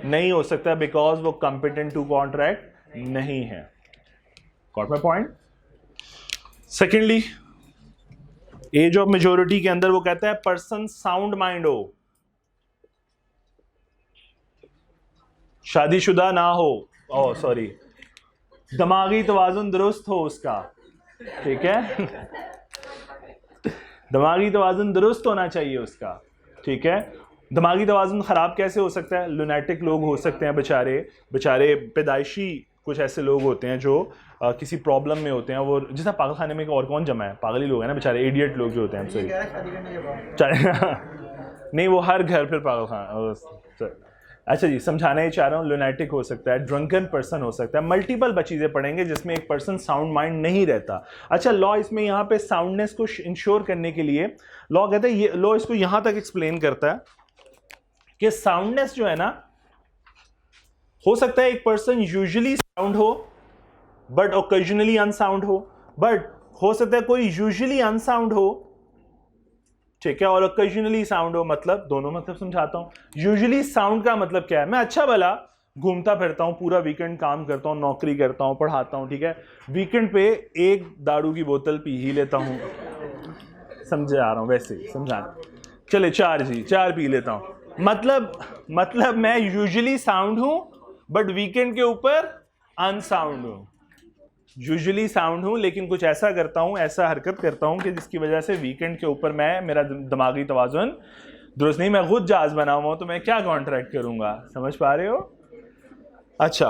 नहीं हो सकता बिकॉज वो कंपिटेंट टू कॉन्ट्रैक्ट नहीं है। Got my point? Secondly, age of majority के अंदर वो कहता है पर्सन साउंड माइंड हो, शादीशुदा ना हो, ओ सॉरी, दिमागी तवाजुन दुरुस्त हो उसका, ठीक है। दिमागी तवाज़ुन दुरुस्त होना चाहिए उसका, ठीक है। दिमागी तवाज़ुन ख़राब कैसे हो सकता है? लुनैटिक लोग हो सकते हैं बेचारे पैदाइशी कुछ ऐसे लोग होते हैं जो किसी प्रॉब्लम में होते हैं, वो जिस पागल खाने में और कौन जमा है, पागल ही लोग हैं ना बेचारे, इडियट लोग जो होते हैं। नहीं, वो हर घर पर पागल खाना। अच्छा जी, समझाना ही चाह रहा हूँ, लुनैटिक हो सकता है, ड्रंकन पर्सन हो सकता है, मल्टीपल चीज़ें पढ़ेंगे जिसमें एक पर्सन साउंड माइंड नहीं रहता। अच्छा, लॉ इसमें यहाँ पे साउंडनेस को इंश्योर करने के लिए लॉ कहता है, ये लॉ इसको यहाँ तक एक्सप्लेन करता है कि साउंडनेस जो है ना, हो सकता है एक पर्सन यूजुअली साउंड हो बट ओकेजनली अनसाउंड हो, बट हो सकता है कोई यूजुअली अनसाउंड हो, ठीक है, और ओकेजनली साउंड हो। मतलब दोनों मतलब समझाता हूं। यूजुअली साउंड का मतलब क्या है? मैं अच्छा भला घूमता फिरता हूं, पूरा वीकेंड काम करता हूं, नौकरी करता हूं, पढ़ाता हूं, ठीक है, वीकेंड पे एक दारू की बोतल पी ही लेता हूं, समझे आ रहा हूं, वैसे समझाना, चले 4 पी लेता हूं, मतलब मैं यूजुअली साउंड हूं बट वीकेंड के ऊपर अनसाउंड हूं। यूजुअली साउंड हूं लेकिन कुछ ऐसा करता हूं, ऐसा हरकत करता हूं कि जिसकी वजह से वीकेंड के ऊपर मेरा दिमागी तवाज़ुन दुरुस्त नहीं, मैं खुद जहाज बना हुआ हूं, तो मैं क्या कॉन्ट्रैक्ट करूंगा? समझ पा रहे हो? अच्छा,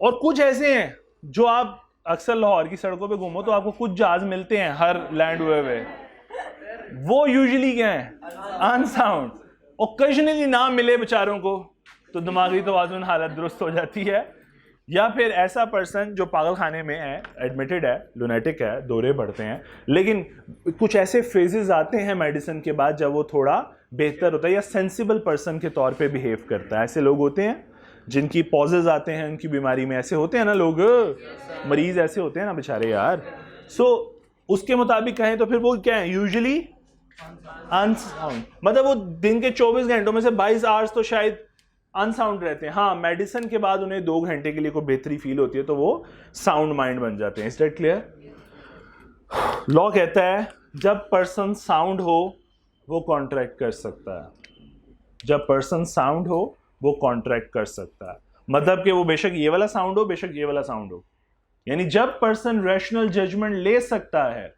और कुछ ऐसे हैं जो आप अक्सर लाहौर की सड़कों पे घूमो तो आपको कुछ जहाज मिलते हैं हर लैंड हुए हुए, वो यूजुअली क्या है? अनसाउंड। ओकेजनली ना मिले बेचारों को तो दिमागी तवाज़ुन हालत दुरुस्त हो जाती है। या फिर ऐसा पर्सन जो पागल खाने में है, एडमिटेड है, लुनेटिक है, दौरे पड़ते हैं, लेकिन कुछ ऐसे फेजेस आते हैं मेडिसिन के बाद जब वो थोड़ा बेहतर होता है या सेंसिबल पर्सन के तौर पे बिहेव करता है। ऐसे लोग होते हैं जिनकी पॉजेज आते हैं उनकी बीमारी में, ऐसे होते हैं ना लोग, मरीज ऐसे होते हैं ना बेचारे यार। सो उसके मुताबिक कहें तो फिर वो क्या है? यूजुअली अनसाउंड, मतलब वो दिन के 24 घंटों में से 22 आवर्स तो शायद अनसाउंड रहते हैं। हाँ, मेडिसिन के बाद उन्हें 2 घंटे के लिए कोई बेहतरी फील होती है तो वो साउंड माइंड बन जाते हैं। Is that clear? लॉ कहता है जब पर्सन साउंड हो वो कॉन्ट्रैक्ट कर सकता है, जब पर्सन साउंड हो वो कॉन्ट्रैक्ट कर सकता है, मतलब कि वो बेशक ये वाला साउंड हो बेशक ये वाला साउंड हो, यानी जब पर्सन रैशनल जजमेंट ले सकता है।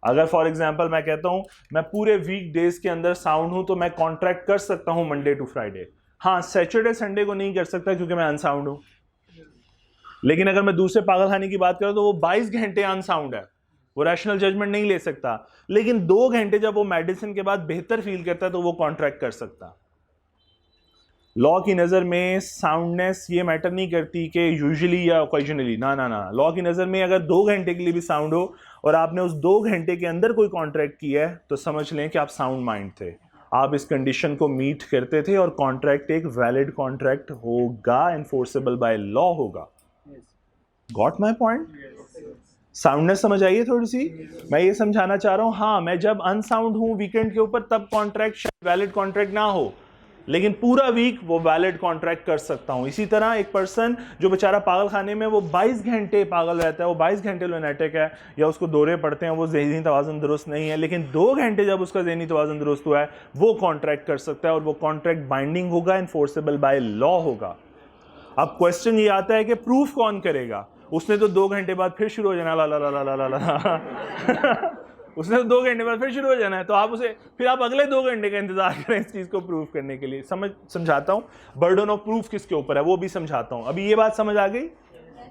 अगर फॉर एग्जांपल मैं कहता हूं मैं पूरे वीक डेज के अंदर साउंड हूं तो मैं कॉन्ट्रैक्ट कर सकता हूं मंडे टू फ्राइडे। हाँ, सैटरडे संडे को नहीं कर सकता क्योंकि मैं अनसाउंड हूं। लेकिन अगर मैं दूसरे पागलखाने की बात करूं तो वो 22 घंटे अनसाउंड है, वो रैशनल जजमेंट नहीं ले सकता, लेकिन 2 घंटे जब वो मेडिसिन के बाद बेहतर फील करता है तो वो कॉन्ट्रैक्ट कर सकता। लॉ की नज़र में साउंडनेस ये मैटर नहीं करती कि यूजुअली या ओकेजनली, ना ना ना। लॉ की नज़र में अगर 2 घंटे के लिए भी साउंड हो और आपने उस 2 घंटे के अंदर कोई कॉन्ट्रैक्ट किया है तो समझ लें कि आप साउंड माइंड थे, आप इस कंडीशन को मीट करते थे और कॉन्ट्रैक्ट एक वैलिड कॉन्ट्रैक्ट होगा, एनफोर्सेबल बाय लॉ होगा। Got my point? साउंडनेस समझ आइए थोड़ी सी? मैं ये समझाना चाह रहा हूँ, हाँ मैं जब अनसाउंड हूँ वीकेंड के ऊपर तब कॉन्ट्रैक्ट शायद वैलिड कॉन्ट्रैक्ट ना हो, लेकिन पूरा वीक वो वैलिड कॉन्ट्रैक्ट कर सकता हूं। इसी तरह एक पर्सन जो बेचारा पागल खाने में वो 22 घंटे पागल रहता है, वो 22 घंटे लुनेटिक है या उसको दौरे पड़ते हैं, वो ज़हनी तवाज़ुन दुरुस्त नहीं है, लेकिन 2 घंटे जब उसका ज़हनी तवाज़ुन दुरुस्त हुआ है वो कॉन्ट्रैक्ट कर सकता है और वो कॉन्ट्रैक्ट बाइंडिंग होगा, इन्फोर्सेबल बाय लॉ होगा। अब क्वेश्चन ये आता है कि प्रूफ कौन करेगा? उसने तो 2 घंटे बाद फिर शुरू हो जाना ला ला ला ला ला ला उसने तो 2 घंटे बाद फिर शुरू हो जाना है, तो आप उसे फिर आप अगले 2 घंटे का इंतजार करें इस चीज़ को प्रूव करने के लिए। समझाता हूँ बर्डन ऑफ प्रूफ किसके ऊपर है वो भी समझाता हूँ। अभी ये बात समझ आ गई?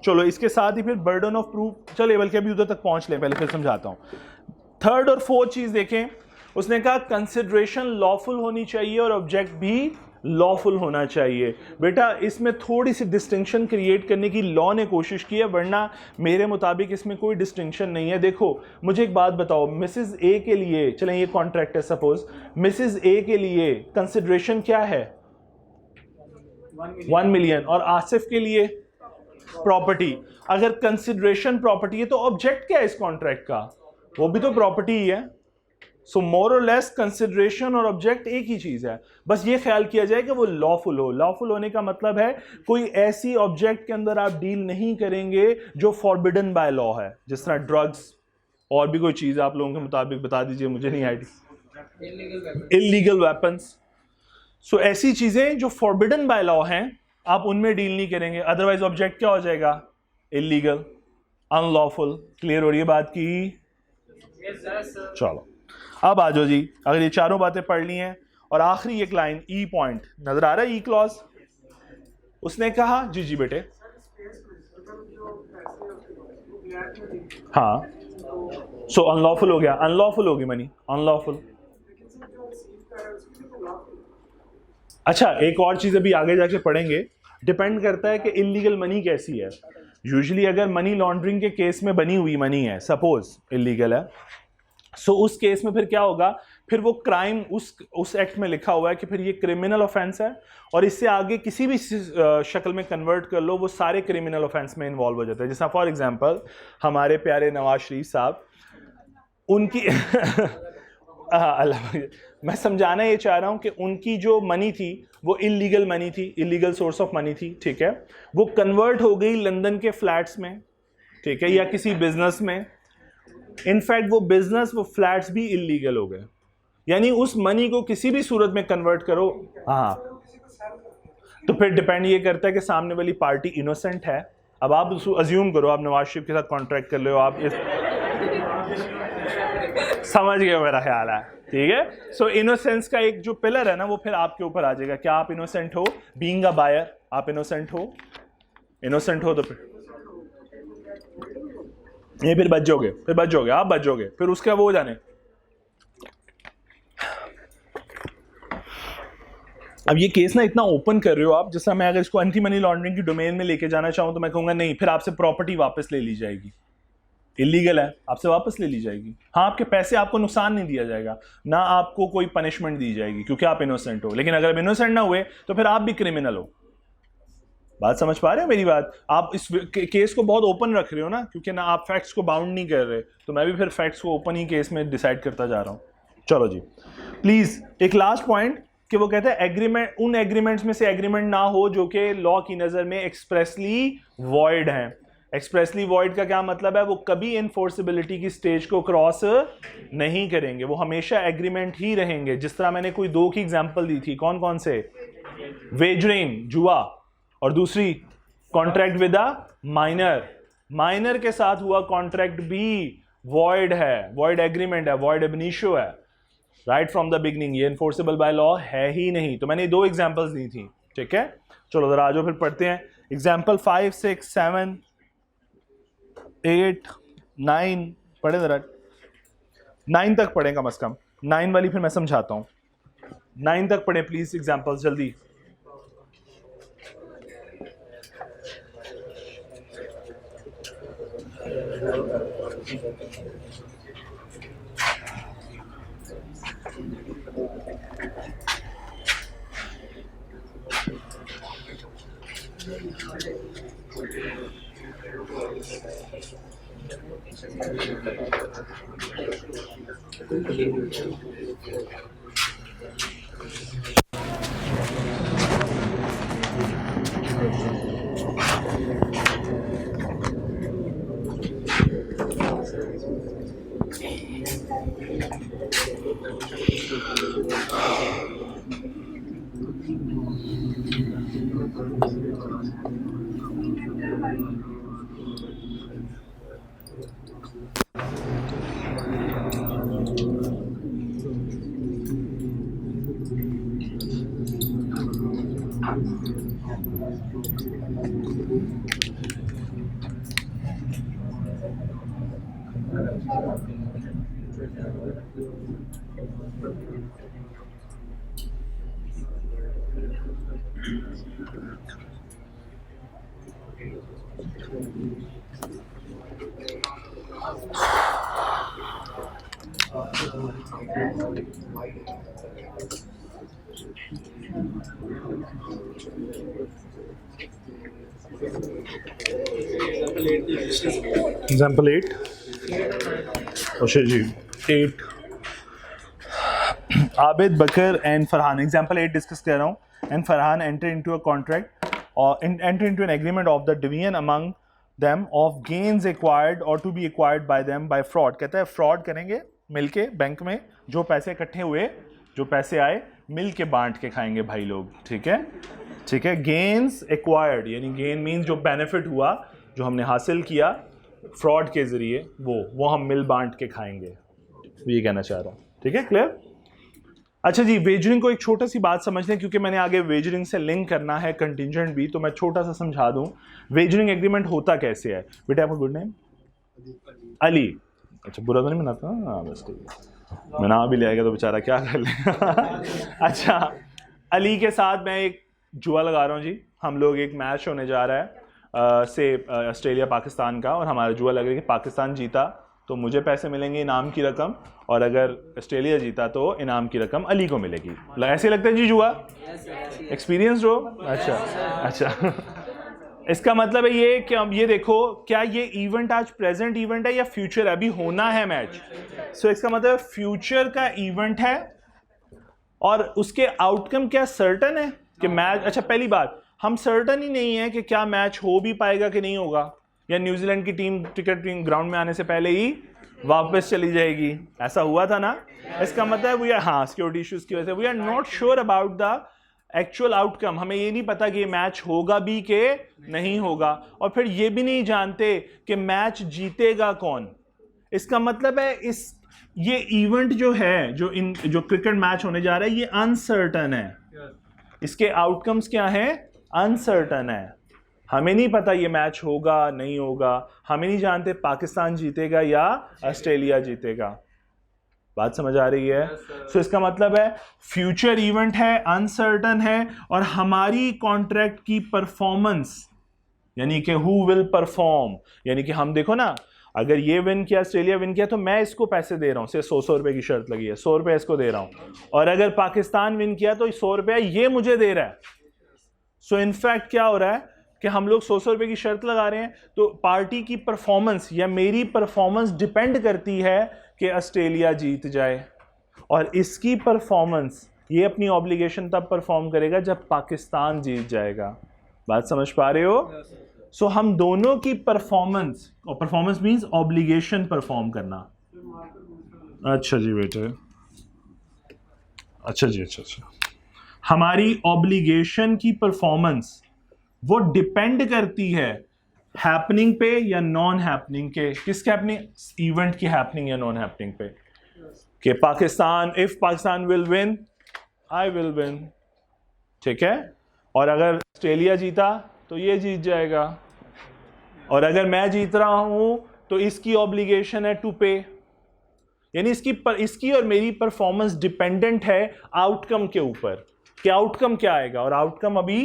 चलो इसके साथ ही फिर बर्डन ऑफ प्रूफ, चलिए बल्कि अभी उधर तक पहुँच लें पहले, फिर समझाता हूँ। थर्ड और फोर्थ चीज़ देखें, उसने कहा कंसिडरेशन लॉफुल होनी चाहिए और ऑब्जेक्ट भी लॉफुल होना चाहिए। बेटा इसमें थोड़ी सी डिस्टिंक्शन क्रिएट करने की लॉ ने कोशिश की है, वरना मेरे मुताबिक इसमें कोई डिस्टिंक्शन नहीं है। देखो मुझे एक बात बताओ, मिसेस ए के लिए, चलें ये कॉन्ट्रैक्ट है सपोज, मिसेस ए के लिए कंसिडरेशन क्या है 1 मिलियन और आसिफ के लिए प्रॉपर्टी। अगर कंसिडरेशन प्रॉपर्टी है तो ऑब्जेक्ट क्या है इस कॉन्ट्रैक्ट का, वो भी तो प्रॉपर्टी ही है। सो मोर और लेस कंसिडरेशन और ऑब्जेक्ट एक ही चीज है, बस ये ख्याल किया जाए कि वो लॉफुल हो। लॉफुल होने का मतलब है कोई ऐसी ऑब्जेक्ट के अंदर आप डील नहीं करेंगे जो फॉरबिडन बाय लॉ है, जिस तरह ड्रग्स और भी कोई चीज आप लोगों के मुताबिक बता दीजिए, मुझे नहीं आईडी, इलीगल वेपन्स। सो ऐसी चीजें जो फॉरबिडन बाय लॉ हैं आप उनमें डील नहीं करेंगे, अदरवाइज ऑब्जेक्ट क्या हो जाएगा, इलीगल, अनलॉफुल। क्लियर हो रही है बात की? चलो अब आ जाओ जी, अगर ये चारों बातें पढ़ ली हैं और आखिरी एक लाइन ई पॉइंट नजर आ रहा है, ई क्लॉज। उसने कहा जी जी बेटे, हाँ सो अनलॉफुल हो गया, अनलॉफुल होगी मनी, अनलॉफुल। अच्छा एक और चीज अभी आगे जाके पढ़ेंगे, डिपेंड करता है कि इलीगल मनी कैसी है। यूजुअली अगर मनी लॉन्ड्रिंग के केस में बनी हुई मनी है, सपोज इलीगल है, सो उस केस में फिर क्या होगा, फिर वो क्राइम उस एक्ट में लिखा हुआ है कि फिर ये क्रिमिनल ऑफेंस है और इससे आगे किसी भी शक्ल में कन्वर्ट कर लो वो सारे क्रिमिनल ऑफेंस में इन्वॉल्व हो जाते हैं। जैसा फॉर एग्जांपल हमारे प्यारे नवाज शरीफ साहब, उनकी अल्लाह, मैं समझाना ये चाह रहा हूँ कि उनकी जो मनी थी वो इलीगल मनी थी, इलीगल सोर्स ऑफ मनी थी, ठीक है, वो कन्वर्ट हो गई लंदन के फ्लैट्स में, ठीक है, या किसी बिजनेस में। इनफैक्ट वो बिजनेस, वो फ्लैट्स भी इलीगल हो गए। यानी उस मनी को किसी भी सूरत में कन्वर्ट करो, हाँ, तो फिर डिपेंड ये करता है कि सामने वाली पार्टी इनोसेंट है। अब आप अज्यूम करो आप नवाज शरीफ के साथ कॉन्ट्रैक्ट कर रहे हो, आप इस समझ गए मेरा ख्याल है, ठीक है। सो इनोसेंस का एक जो पिलर है ना वो फिर आपके ऊपर आ जाएगा, क्या आप इनोसेंट हो, बीइंग अ बायर आप इनोसेंट हो, इनोसेंट हो तो फिर ये फिर बच जाओगे, आप बच जाओगे, फिर उसका वो जाने। अब ये केस ना इतना ओपन कर रहे हो आप, जैसा मैं अगर इसको एंटी मनी लॉन्ड्रिंग की डोमेन में लेके जाना चाहूं तो मैं कहूंगा नहीं, फिर आपसे प्रॉपर्टी वापस ले ली जाएगी, इलीगल है, आपसे वापस ले ली जाएगी। हाँ आपके पैसे, आपको नुकसान नहीं दिया जाएगा, ना आपको कोई पनिशमेंट दी जाएगी क्योंकि आप इनोसेंट हो। लेकिन अगर आप इनोसेंट ना हुए तो फिर आप भी क्रिमिनल हो। बात समझ पा रहे हो मेरी बात? आप इस केस को बहुत ओपन रख रहे हो ना, क्योंकि ना आप फैक्ट्स को बाउंड नहीं कर रहे, तो मैं भी फिर फैक्ट्स को ओपन ही केस में डिसाइड करता जा रहा हूँ। चलो जी, प्लीज एक लास्ट पॉइंट कि वो कहते हैं एग्रीमेंट, उन एग्रीमेंट्स में से एग्रीमेंट ना हो जो कि लॉ की नज़र में एक्सप्रेसली वॉइड हैं। एक्सप्रेसली वॉइड का क्या मतलब है, वो कभी इनफोर्सिबिलिटी की स्टेज को क्रॉस नहीं करेंगे, वो हमेशा एग्रीमेंट ही रहेंगे। जिस तरह मैंने कोई दो की एग्जांपल दी थी, कौन कौन से, वेजरिंग जुआ, और दूसरी contract with a minor, minor के साथ हुआ कॉन्ट्रैक्ट भी वॉइड है, वॉइड एग्रीमेंट है, वॉइड एब इनिशियो है, राइट फ्रॉम द बिगनिंग, ये इनफोर्सेबल बाय लॉ है ही नहीं। तो मैंने दो एग्जांपल्स दी थी, ठीक है। चलो जरा आज फिर पढ़ते हैं एग्जांपल 5, 6, 7, 8, 9 पढ़े जरा, 9 तक पढ़ें कम से कम, 9 वाली फिर मैं समझाता हूँ। 9 तक पढ़ें प्लीज एग्जांपल्स जल्दी। Example 8. अच्छा जी 8. Abid Bakr and Farhan. Example 8 discuss कर रहा हूँ. And Farhan enter into a contract or enter into an agreement of the division among them of gains acquired or to be acquired by them by fraud. कहता है fraud करेंगे मिलके bank में, जो पैसे इकट्ठे हुए, जो पैसे आए मिल के बांट के खाएंगे भाई लोग. ठीक है, ठीक है. गेन्स एक्वायर्ड यानी गेन मीन्स जो बेनिफिट हुआ, जो हमने हासिल किया फ्रॉड के ज़रिए, वो हम मिल बांट के खाएंगे. ये कहना चाह रहा हूँ. ठीक है, क्लियर. अच्छा जी, वेजरिंग को एक छोटा सी बात समझ लें, क्योंकि मैंने आगे वेजरिंग से लिंक करना है कंटिजेंट भी, तो मैं छोटा सा समझा दूं. वेजरिंग एग्रीमेंट होता कैसे है. बेटा आपका गुड नेम अली. अच्छा, बुरा तो नहीं मनाता. हाँ बस ठीक है, मैं नाम भी ले आएगा तो बेचारा क्या कर लेगा. अच्छा, अली के साथ मैं एक जुआ लगा रहा हूँ जी. हम लोग एक मैच होने जा रहा है ऑस्ट्रेलिया पाकिस्तान का, और हमारा जुआ लग रहा है कि पाकिस्तान जीता तो मुझे पैसे मिलेंगे इनाम की रकम, और अगर ऑस्ट्रेलिया जीता तो इनाम की रकम अली को मिलेगी. ऐसे लगता है जी जुआ. एक्सपीरियंस हो. अच्छा अच्छा. इसका मतलब है ये कि अब ये देखो, क्या ये इवेंट आज प्रेजेंट इवेंट है या फ्यूचर, अभी होना है मैच. सो इसका मतलब फ्यूचर का इवेंट है, और उसके आउटकम क्या सर्टन है कि मैच. अच्छा, पहली बात, हम सर्टन ही नहीं है कि क्या मैच हो भी पाएगा कि नहीं होगा, या न्यूजीलैंड की टीम टिकट ग्राउंड में आने से पहले ही वापस चली जाएगी. ऐसा हुआ था ना. इसका मतलब वी आर, हाँ, सिक्योरिटी इश्यूज की वजह से we are not sure about the actual outcome. हमें ये नहीं पता कि ये मैच होगा भी कि नहीं होगा, और फिर ये भी नहीं जानते कि मैच जीतेगा कौन. इसका मतलब है ये इवेंट जो है, जो क्रिकेट मैच होने जा रहा है, ये अनसर्टन है. इसके आउटकम्स क्या हैं, अनसर्टन है. हमें नहीं पता ये मैच होगा नहीं होगा. हमें नहीं जानते पाकिस्तान जीतेगा या ऑस्ट्रेलिया जीतेगा. बात समझ आ रही है. सो इसका मतलब है फ्यूचर इवेंट है, अनसर्टन है, और हमारी कॉन्ट्रैक्ट की परफॉर्मेंस, यानी कि हु विल परफॉर्म, यानी कि हम देखो ना, अगर ये विन किया, ऑस्ट्रेलिया विन किया, तो मैं इसको पैसे दे रहा हूँ. सिर्फ 100 रुपए की शर्त लगी है, 100 रुपए इसको दे रहा हूँ. और अगर पाकिस्तान विन किया तो 100 रुपया ये मुझे दे रहा है. सो इनफैक्ट क्या हो रहा है कि हम लोग 100 रुपए की शर्त लगा रहे हैं, तो पार्टी की परफॉर्मेंस या मेरी परफॉर्मेंस डिपेंड करती है कि ऑस्ट्रेलिया जीत जाए, और इसकी परफॉर्मेंस, ये अपनी ऑब्लिगेशन तब परफॉर्म करेगा जब पाकिस्तान जीत जाएगा. बात समझ पा रहे हो. सो हम दोनों की परफॉर्मेंस, और परफॉर्मेंस मीन्स ऑब्लिगेशन परफॉर्म करना. अच्छा जी बेटे, अच्छा जी, अच्छा अच्छा. हमारी ऑब्लिगेशन की परफॉर्मेंस वो डिपेंड करती है हैपनिंग पे या नॉन हैपनिंग के. किसके हैपनिंग, इवेंट की हैपनिंग या नॉन हैपनिंग पे. कि Pakistan, if Pakistan will win, I will win. ठीक है. और अगर ऑस्ट्रेलिया जीता तो ये जीत जाएगा, और अगर मैं जीत रहा हूं तो इसकी ऑब्लिगेशन है टू पे. यानी इसकी और मेरी परफॉर्मेंस डिपेंडेंट है आउटकम के ऊपर, कि आउटकम क्या आएगा, और आउटकम अभी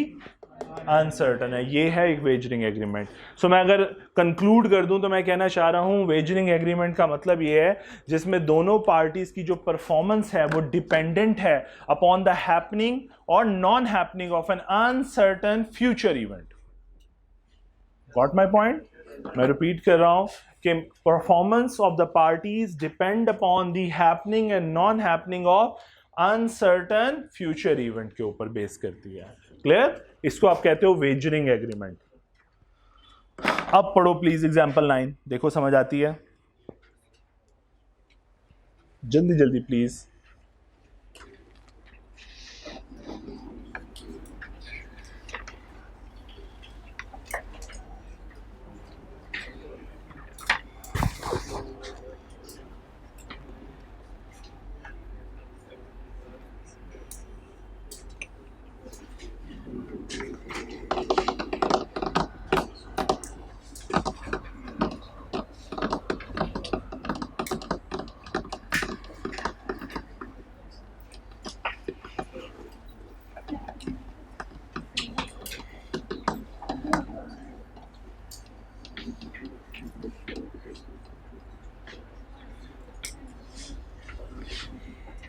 अनसर्टन है. ये है एक वेजरिंग एग्रीमेंट. सो मैं अगर कंक्लूड कर दूं तो मैं कहना चाह रहा हूं वेजरिंग एग्रीमेंट का मतलब ये है जिसमें दोनों पार्टीज की जो परफॉर्मेंस है वो डिपेंडेंट है अपॉन द हैपनिंग और non happening of an uncertain future event. Got my point. मैं रिपीट कर रहा हूं कि performance of the parties depend upon the happening and non happening of uncertain future event के ऊपर बेस करती है. क्लियर. इसको आप कहते हो वेजरिंग एग्रीमेंट. अब पढ़ो प्लीज एग्जांपल 9. देखो समझ आती है, जल्दी जल्दी प्लीज.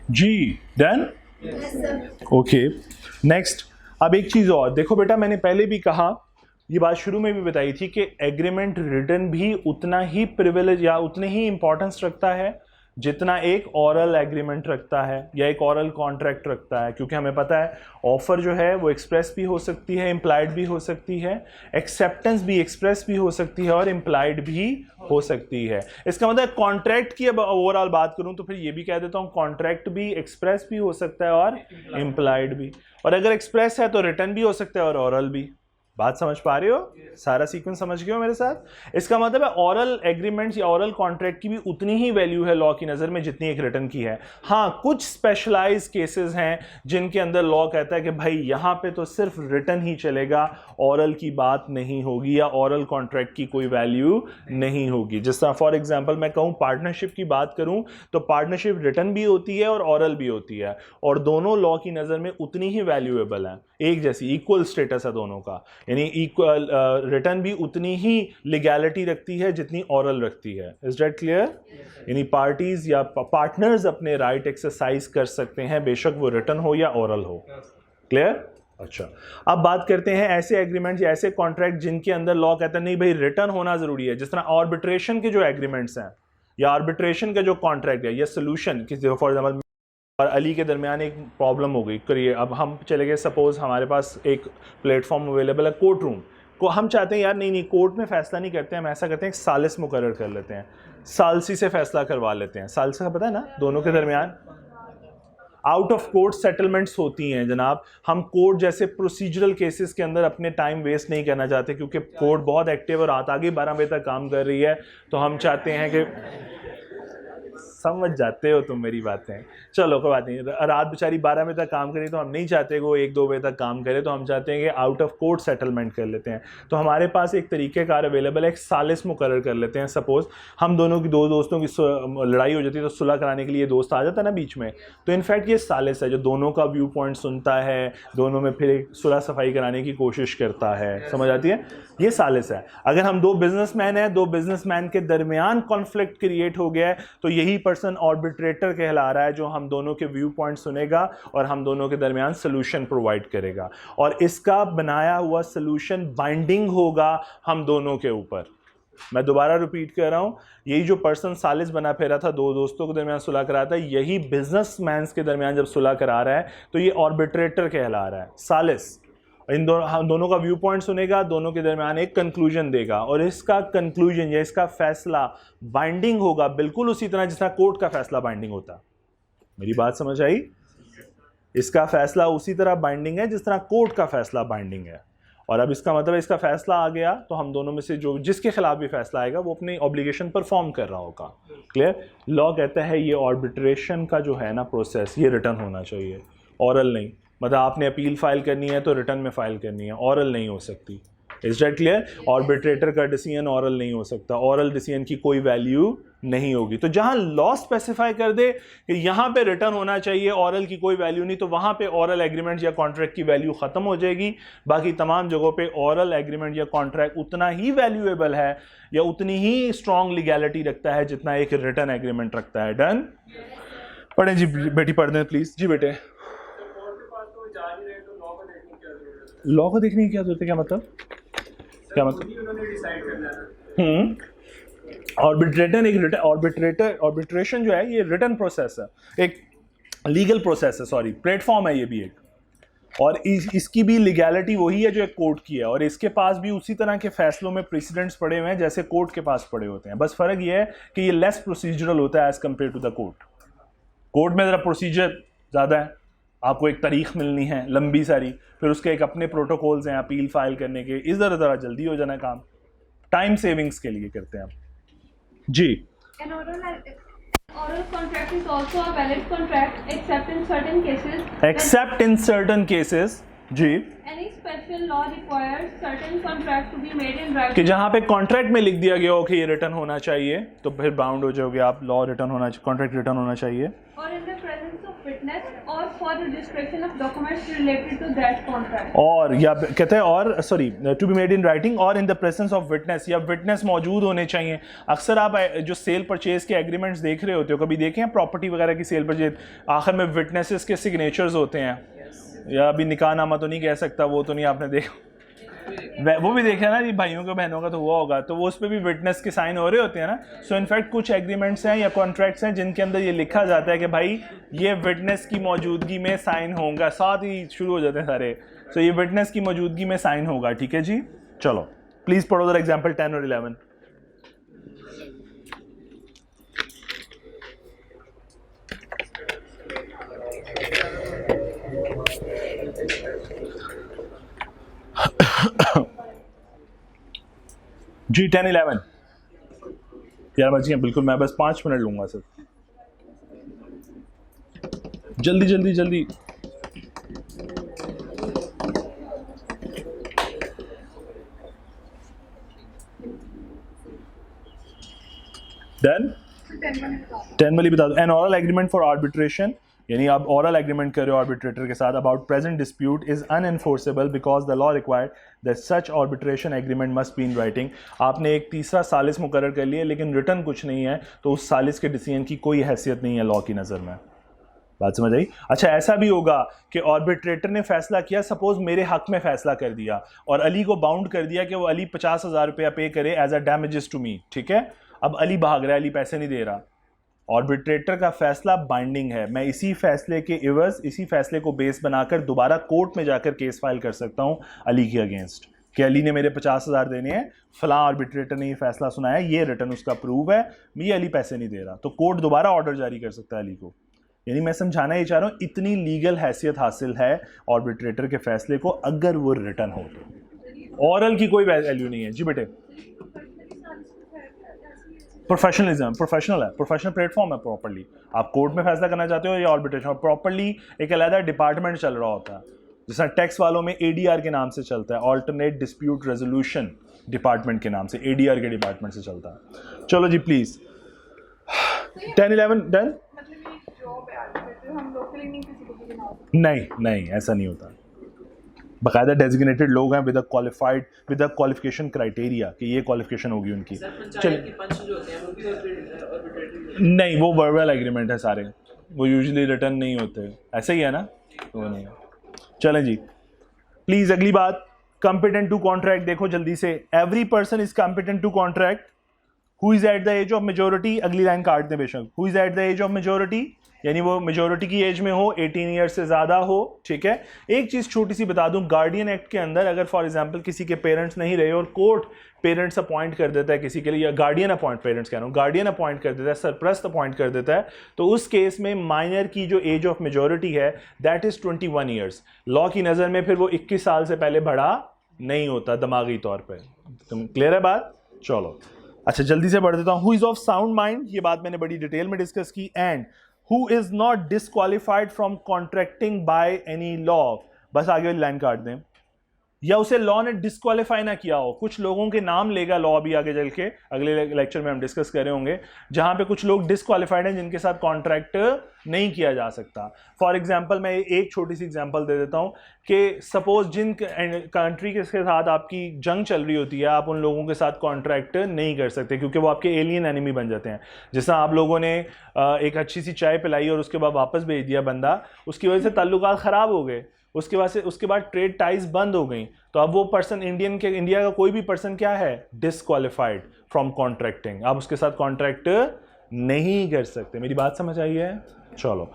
जी डन ओके नेक्स्ट। अब एक चीज़ और देखो बेटा, मैंने पहले भी कहा, ये बात शुरू में भी बताई थी कि एग्रीमेंट रिटन भी उतना ही प्रिविलेज या उतने ही इंपॉर्टेंस रखता है जितना एक ऑरल एग्रीमेंट रखता है या एक ऑरल कॉन्ट्रैक्ट रखता है, क्योंकि हमें पता है ऑफर जो है वो एक्सप्रेस भी हो सकती है, इम्प्लाइड भी हो सकती है, एक्सेप्टेंस भी एक्सप्रेस भी हो सकती है और इम्प्लाइड भी हो सकती है। इसका मतलब कॉन्ट्रैक्ट की अब ओवरऑल बात करूं तो फिर ये भी कह देता हूं कॉन्ट्रैक्ट भी एक्सप्रेस भी हो सकता है और इम्प्लाइड भी, और अगर एक्सप्रेस है तो रिटन भी हो सकता है और ऑरल भी। बात समझ पा रहे हो? सारा सीक्वेंस समझ गए हो मेरे साथ? इसका मतलब है ऑरल एग्रीमेंट्स या ऑरल कॉन्ट्रैक्ट की भी उतनी ही वैल्यू है लॉ की नज़र में जितनी एक रिटन की है। हाँ, कुछ स्पेशलाइज केसेस हैं जिनके अंदर लॉ कहता है कि भाई यहाँ पे तो सिर्फ रिटन ही चलेगा, ऑरल की बात नहीं होगी या ऑरल कॉन्ट्रैक्ट की कोई वैल्यू नहीं होगी। जिस तरह फॉर एग्जाम्पल मैं कहूँ पार्टनरशिप की बात करूँ तो पार्टनरशिप रिटन भी होती है और ऑरल भी होती है, और दोनों लॉ की नज़र में उतनी ही वैल्यूएबल है, एक जैसी इक्वल स्टेटस है दोनों का। यानी इक्वल रिटर्न भी उतनी ही लीगैलिटी रखती है जितनी ऑरल रखती है। Is that clear? यानी पार्टीज या पार्टनर्स अपने राइट एक्सरसाइज कर सकते हैं, बेशक वो रिटर्न हो या ऑरल हो। क्लियर? अच्छा, अब बात करते हैं ऐसे एग्रीमेंट्स या ऐसे कॉन्ट्रैक्ट जिनके अंदर लॉ कहता है नहीं भाई रिटर्न होना जरूरी है। जिस तरह आर्बिट्रेशन के जो एग्रीमेंट्स हैं या आर्बिट्रेशन का जो कॉन्ट्रैक्ट है या सोल्यूशन, फॉर एग्जाम्पल और अली के दरमियान एक प्रॉब्लम हो गई, करिए अब हम चले गए, सपोज हमारे पास एक प्लेटफॉर्म अवेलेबल है कोर्ट रूम को, हम चाहते हैं यार नहीं कोर्ट में फैसला नहीं करते हैं, हम ऐसा करते हैं सालिस मुकर्रर कर लेते हैं, सालसी से फैसला करवा लेते हैं। सालसी का पता है ना, दोनों के दरमियान आउट ऑफ कोर्ट सेटलमेंट्स होती हैं जनाब। हम कोर्ट जैसे प्रोसीजरल केसेस के अंदर अपने टाइम वेस्ट नहीं करना चाहते, क्योंकि कोर्ट बहुत एक्टिव और रात आगे 12 बजे तक काम कर रही है, तो हम चाहते हैं कि समझ जाते हो तुम मेरी बातें। चलो कोई बात नहीं, रात बेचारी 12 बजे तक काम करी तो हम नहीं चाहते कि वो 1-2 बजे तक काम करे, तो हम चाहते हैं कि आउट ऑफ कोर्ट सेटलमेंट कर लेते हैं। तो हमारे पास एक तरीक़ेकार अवेलेबल है, एक सालिस मुकर्रर कर लेते हैं। सपोज हम दोनों की, दो दोस्तों की लड़ाई हो जाती है तो सुलह कराने के लिए दोस्त आ जाता है ना बीच में, तो इनफैक्ट ये सालिस है जो दोनों का व्यू पॉइंट सुनता है, दोनों में फिर एक सुलह सफाई कराने की कोशिश करता है। समझ आती है? ये सालिस है। अगर हम दो बिजनेसमैन हैं, दो बिजनेसमैन के दरमियान कॉन्फ्लिक्ट क्रिएट हो गया है, तो यही पर्सन आर्बिट्रेटर कहला रहा है, जो हम दोनों के व्यू पॉइंट सुनेगा और हम दोनों के दरमियान सोल्यूशन प्रोवाइड करेगा, और इसका बनाया हुआ सोल्यूशन बाइंडिंग होगा हम दोनों के ऊपर। मैं दोबारा रिपीट कर रहा हूं, यही जो पर्सन सालिस बना फिर रहा था, दो दोस्तों के दरमियान सुलह करा था, यही बिजनेसमैन के दरमियान जब सुलह करा रहा है तो ये आर्बिट्रेटर कहला रहा है, सालिस। इन दोनों का व्यू पॉइंट सुनेगा, दोनों के दरमियान एक कंक्लूजन देगा, और इसका कंक्लूजन या इसका फैसला बाइंडिंग होगा बिल्कुल उसी तरह जिस तरह कोर्ट का फैसला बाइंडिंग होता। मेरी बात समझ आई? इसका फैसला उसी तरह बाइंडिंग है जिस तरह कोर्ट का फैसला बाइंडिंग है। और अब इसका मतलब इसका फैसला आ गया तो हम दोनों में से जो जिसके खिलाफ भी फैसला आएगा वो अपनी ऑब्लिगेशन परफॉर्म कर रहा होगा। क्लियर? लॉ कहता है ये आर्बिट्रेशन का जो है ना प्रोसेस, ये रिटर्न होना चाहिए, ऑरल नहीं। मतलब आपने अपील फाइल करनी है तो रिटर्न में फाइल करनी है, ऑरल नहीं हो सकती। Is that clear? आर्बिट्रेटर का डिसीजन ऑरल नहीं हो सकता, ऑरल डिसीजन की कोई वैल्यू नहीं होगी। तो जहां लॉ स्पेसिफाई कर दे कि यहां पे रिटर्न होना चाहिए, ऑरल की कोई वैल्यू नहीं, तो वहां पे ऑरल एग्रीमेंट या कॉन्ट्रैक्ट की वैल्यू खत्म हो जाएगी। बाकी तमाम जगहों पे ऑरल एग्रीमेंट या कॉन्ट्रैक्ट उतना ही वैल्यूएबल है या उतनी ही स्ट्रॉन्ग लीगैलिटी रखता है जितना एक रिटर्न एग्रीमेंट रखता है। डन? पढ़ें जी बेटी, पढ़ दें प्लीज। जी बेटे, लॉ को देखने की क्या जरूरत है? क्या मतलब? क्या मतलब? आर्बिट्रेशन जो है ये रिटर्न प्रोसेस है, एक लीगल प्रोसेस है, सॉरी प्लेटफॉर्म है ये भी एक, और इसकी भी लीगैलिटी वही है जो एक कोर्ट की है, और इसके पास भी उसी तरह के फैसलों में प्रेसिडेंट्स पड़े हुए हैं जैसे कोर्ट के पास पड़े होते हैं। बस फर्क ये है कि ये लेस प्रोसीजरल होता है as compared to the court. Court में ज़रा प्रोसीजर ज़्यादा है, आपको एक तारीख मिलनी है लंबी सारी, फिर उसके एक अपने प्रोटोकॉल्स हैं अपील फाइल करने के, इधर ज़रा जल्दी हो जाना काम, टाइम सेविंग्स के लिए करते हैं आप। जी, An oral contract is also a valid contract except in certain cases. Except in certain cases. जी, Any special law requires certain contract to be made in writing. कि जहाँ पे कॉन्ट्रैक्ट में लिख दिया गया हो कि ये रिटर्न होना चाहिए, तो फिर बाउंड हो जाओगे आप, लॉ रिटर्न होना, कॉन्ट्रैक्ट रिटर्न होना चाहिए। Or in the presence of witness or for registration of documents related to that contract. और या कहते हैं और sorry to be made in writing और in the presence of witness, या विटनेस मौजूद होने चाहिए। अक्सर आप जो सेल परचेज के एग्रीमेंट्स देख रहे होते हो, कभी देखे हैं प्रॉपर्टी वगैरह की सेल परचेज, आखिर में विटनेसेस के सिग्नेचर्स होते हैं, या अभी निकाहनामा तो नहीं कह सकता, वो तो नहीं आपने देखा, वो भी देखा ना जी, भाइयों का बहनों का तो हुआ होगा, तो वो उस पर भी विटनेस के साइन हो रहे होते हैं ना। सो इनफैक्ट कुछ एग्रीमेंट्स हैं या कॉन्ट्रैक्ट्स हैं जिनके अंदर ये लिखा जाता है कि भाई ये विटनेस की मौजूदगी में साइन होगा, साथ ही शुरू हो जाते हैं सारे। सो ये विटनेस की मौजूदगी में साइन होगा, ठीक है जी। चलो प्लीज़ पढ़ो जरा एग्जाम्पल 10 और 11। जी 10 11 यार बच गए बिल्कुल, मैं बस 5 मिनट लूंगा सर, जल्दी जल्दी जल्दी। डन 10 वाली बता दो। An oral agreement for arbitration, यानी आप ऑरल एग्रीमेंट कर रहे हो आर्बिट्रेटर के साथ about present dispute is unenforceable because the law required that such arbitration agreement must be in writing. आपने एक तीसरा सालिस मुकर्रर कर लिया लेकिन रिटर्न कुछ नहीं है, तो उस सालिस के डिसीजन की कोई हैसियत नहीं है लॉ की नज़र में। बात समझ आई? अच्छा ऐसा भी होगा कि आर्बिट्रेटर ने फैसला किया, सपोज मेरे हक में फैसला कर दिया और अली को बाउंड कर दिया कि वो अली 50,000 रुपया पे करे as a damages to me, ठीक है। अब अली भाग रहा है, अली पैसे नहीं दे रहा, आर्बिट्रेटर का फैसला बाइंडिंग है, मैं इसी फैसले के इवज, इसी फैसले को बेस बनाकर दोबारा कोर्ट में जाकर केस फाइल कर सकता हूं अली के अगेंस्ट कि अली ने मेरे 50,000 देने हैं, फलां आर्बिट्रेटर ने ये फैसला सुनाया, ये रिटर्न उसका प्रूव है, ये अली पैसे नहीं दे रहा, तो कोर्ट दोबारा ऑर्डर जारी कर सकता है अली को। यानी मैं समझाना ये चाह रहा हूँ इतनी लीगल हैसियत हासिल है आर्बिट्रेटर के फैसले को अगर वो रिटर्न हो तो। ऑरल की कोई वैल्यू नहीं है जी बेटे। प्रोफेशनलिज्म, प्रोफेशनल है, प्रोफेशनल प्लेटफॉर्म है प्रॉपर्ली। आप कोर्ट में फैसला करना चाहते हो या आर्बिट्रेशन, प्रॉपर्ली एक अलग डिपार्टमेंट चल रहा होता है, जैसा टैक्स वालों में ADR के नाम से चलता है, ऑल्टरनेट डिस्प्यूट रेजोल्यूशन डिपार्टमेंट के नाम से, ADR के डिपार्टमेंट से चलता है। चलो जी प्लीज 10 11 डन। नहीं नहीं ऐसा नहीं होता, बाकायदा डेजिग्नेटेड लोग हैं with a qualified, with a qualification criteria कि ये क्वालिफिकेशन होगी उनकी। नहीं वो वर्बल एग्रीमेंट है सारे, वो यूजुअली रिटर्न नहीं होते, ऐसे ही है ना, वो नहीं है। चलें जी प्लीज अगली बात, कॉम्पिटेंट टू कॉन्ट्रैक्ट देखो जल्दी से। Every person is competent to contract who is at the age of majority, अगली लाइन काट दें बेशक, who is at the age of majority, यानी वो मेजोरिटी की एज में हो, 18 ईयर से ज़्यादा हो, ठीक है। एक चीज़ छोटी सी बता दूं, गार्डियन एक्ट के अंदर अगर फॉर एग्जांपल किसी के पेरेंट्स नहीं रहे और कोर्ट पेरेंट्स अपॉइंट कर देता है किसी के लिए, या गार्डियन अपॉइंट, पेरेंट्स कह रहा हूँ, गार्डियन अपॉइंट कर देता है, सरप्रस्त अपॉइंट कर देता है, तो उस केस में माइनर की जो एज ऑफ मेजोरिटी है दैट इज़ 21 ईयर्स। लॉ की नज़र में फिर वो 21 साल से पहले बड़ा नहीं होता दिमागी तौर पर। तुम क्लियर है बात? चलो अच्छा जल्दी से बढ़ देता हूँ। Who is of sound mind, ये बात मैंने बड़ी डिटेल में डिस्कस की। And who is not disqualified from contracting by any law, बस आगे वाली लाइन काट दें, या उसे लॉ ने डिस्क्वालीफाई ना किया हो। कुछ लोगों के नाम लेगा लॉ अभी आगे चल के, अगले लेक्चर में हम डिस्कस कर रहे होंगे, जहां पे कुछ लोग डिस्क्वालीफाइड हैं जिनके साथ कॉन्ट्रैक्ट नहीं किया जा सकता। फॉर एग्जांपल मैं एक छोटी सी एग्जांपल दे देता हूं कि सपोज जिन कंट्री के साथ आपकी जंग चल रही होती है, आप उन लोगों के साथ कॉन्ट्रैक्ट नहीं कर सकते क्योंकि वो आपके एलियन एनिमी बन जाते हैं। जैसा आप लोगों ने एक अच्छी सी चाय पिलाई और उसके बाद वापस भेज दिया बंदा, उसकी वजह से ताल्लुकात ख़राब हो गए, उसके बाद ट्रेड टाइज बंद हो गई, तो अब वो पर्सन इंडिया का कोई भी पर्सन क्या है, डिस्क्वालीफाइड फ्रॉम कॉन्ट्रैक्टिंग, आप उसके साथ कॉन्ट्रैक्ट नहीं कर सकते। मेरी बात समझ आई है? चलो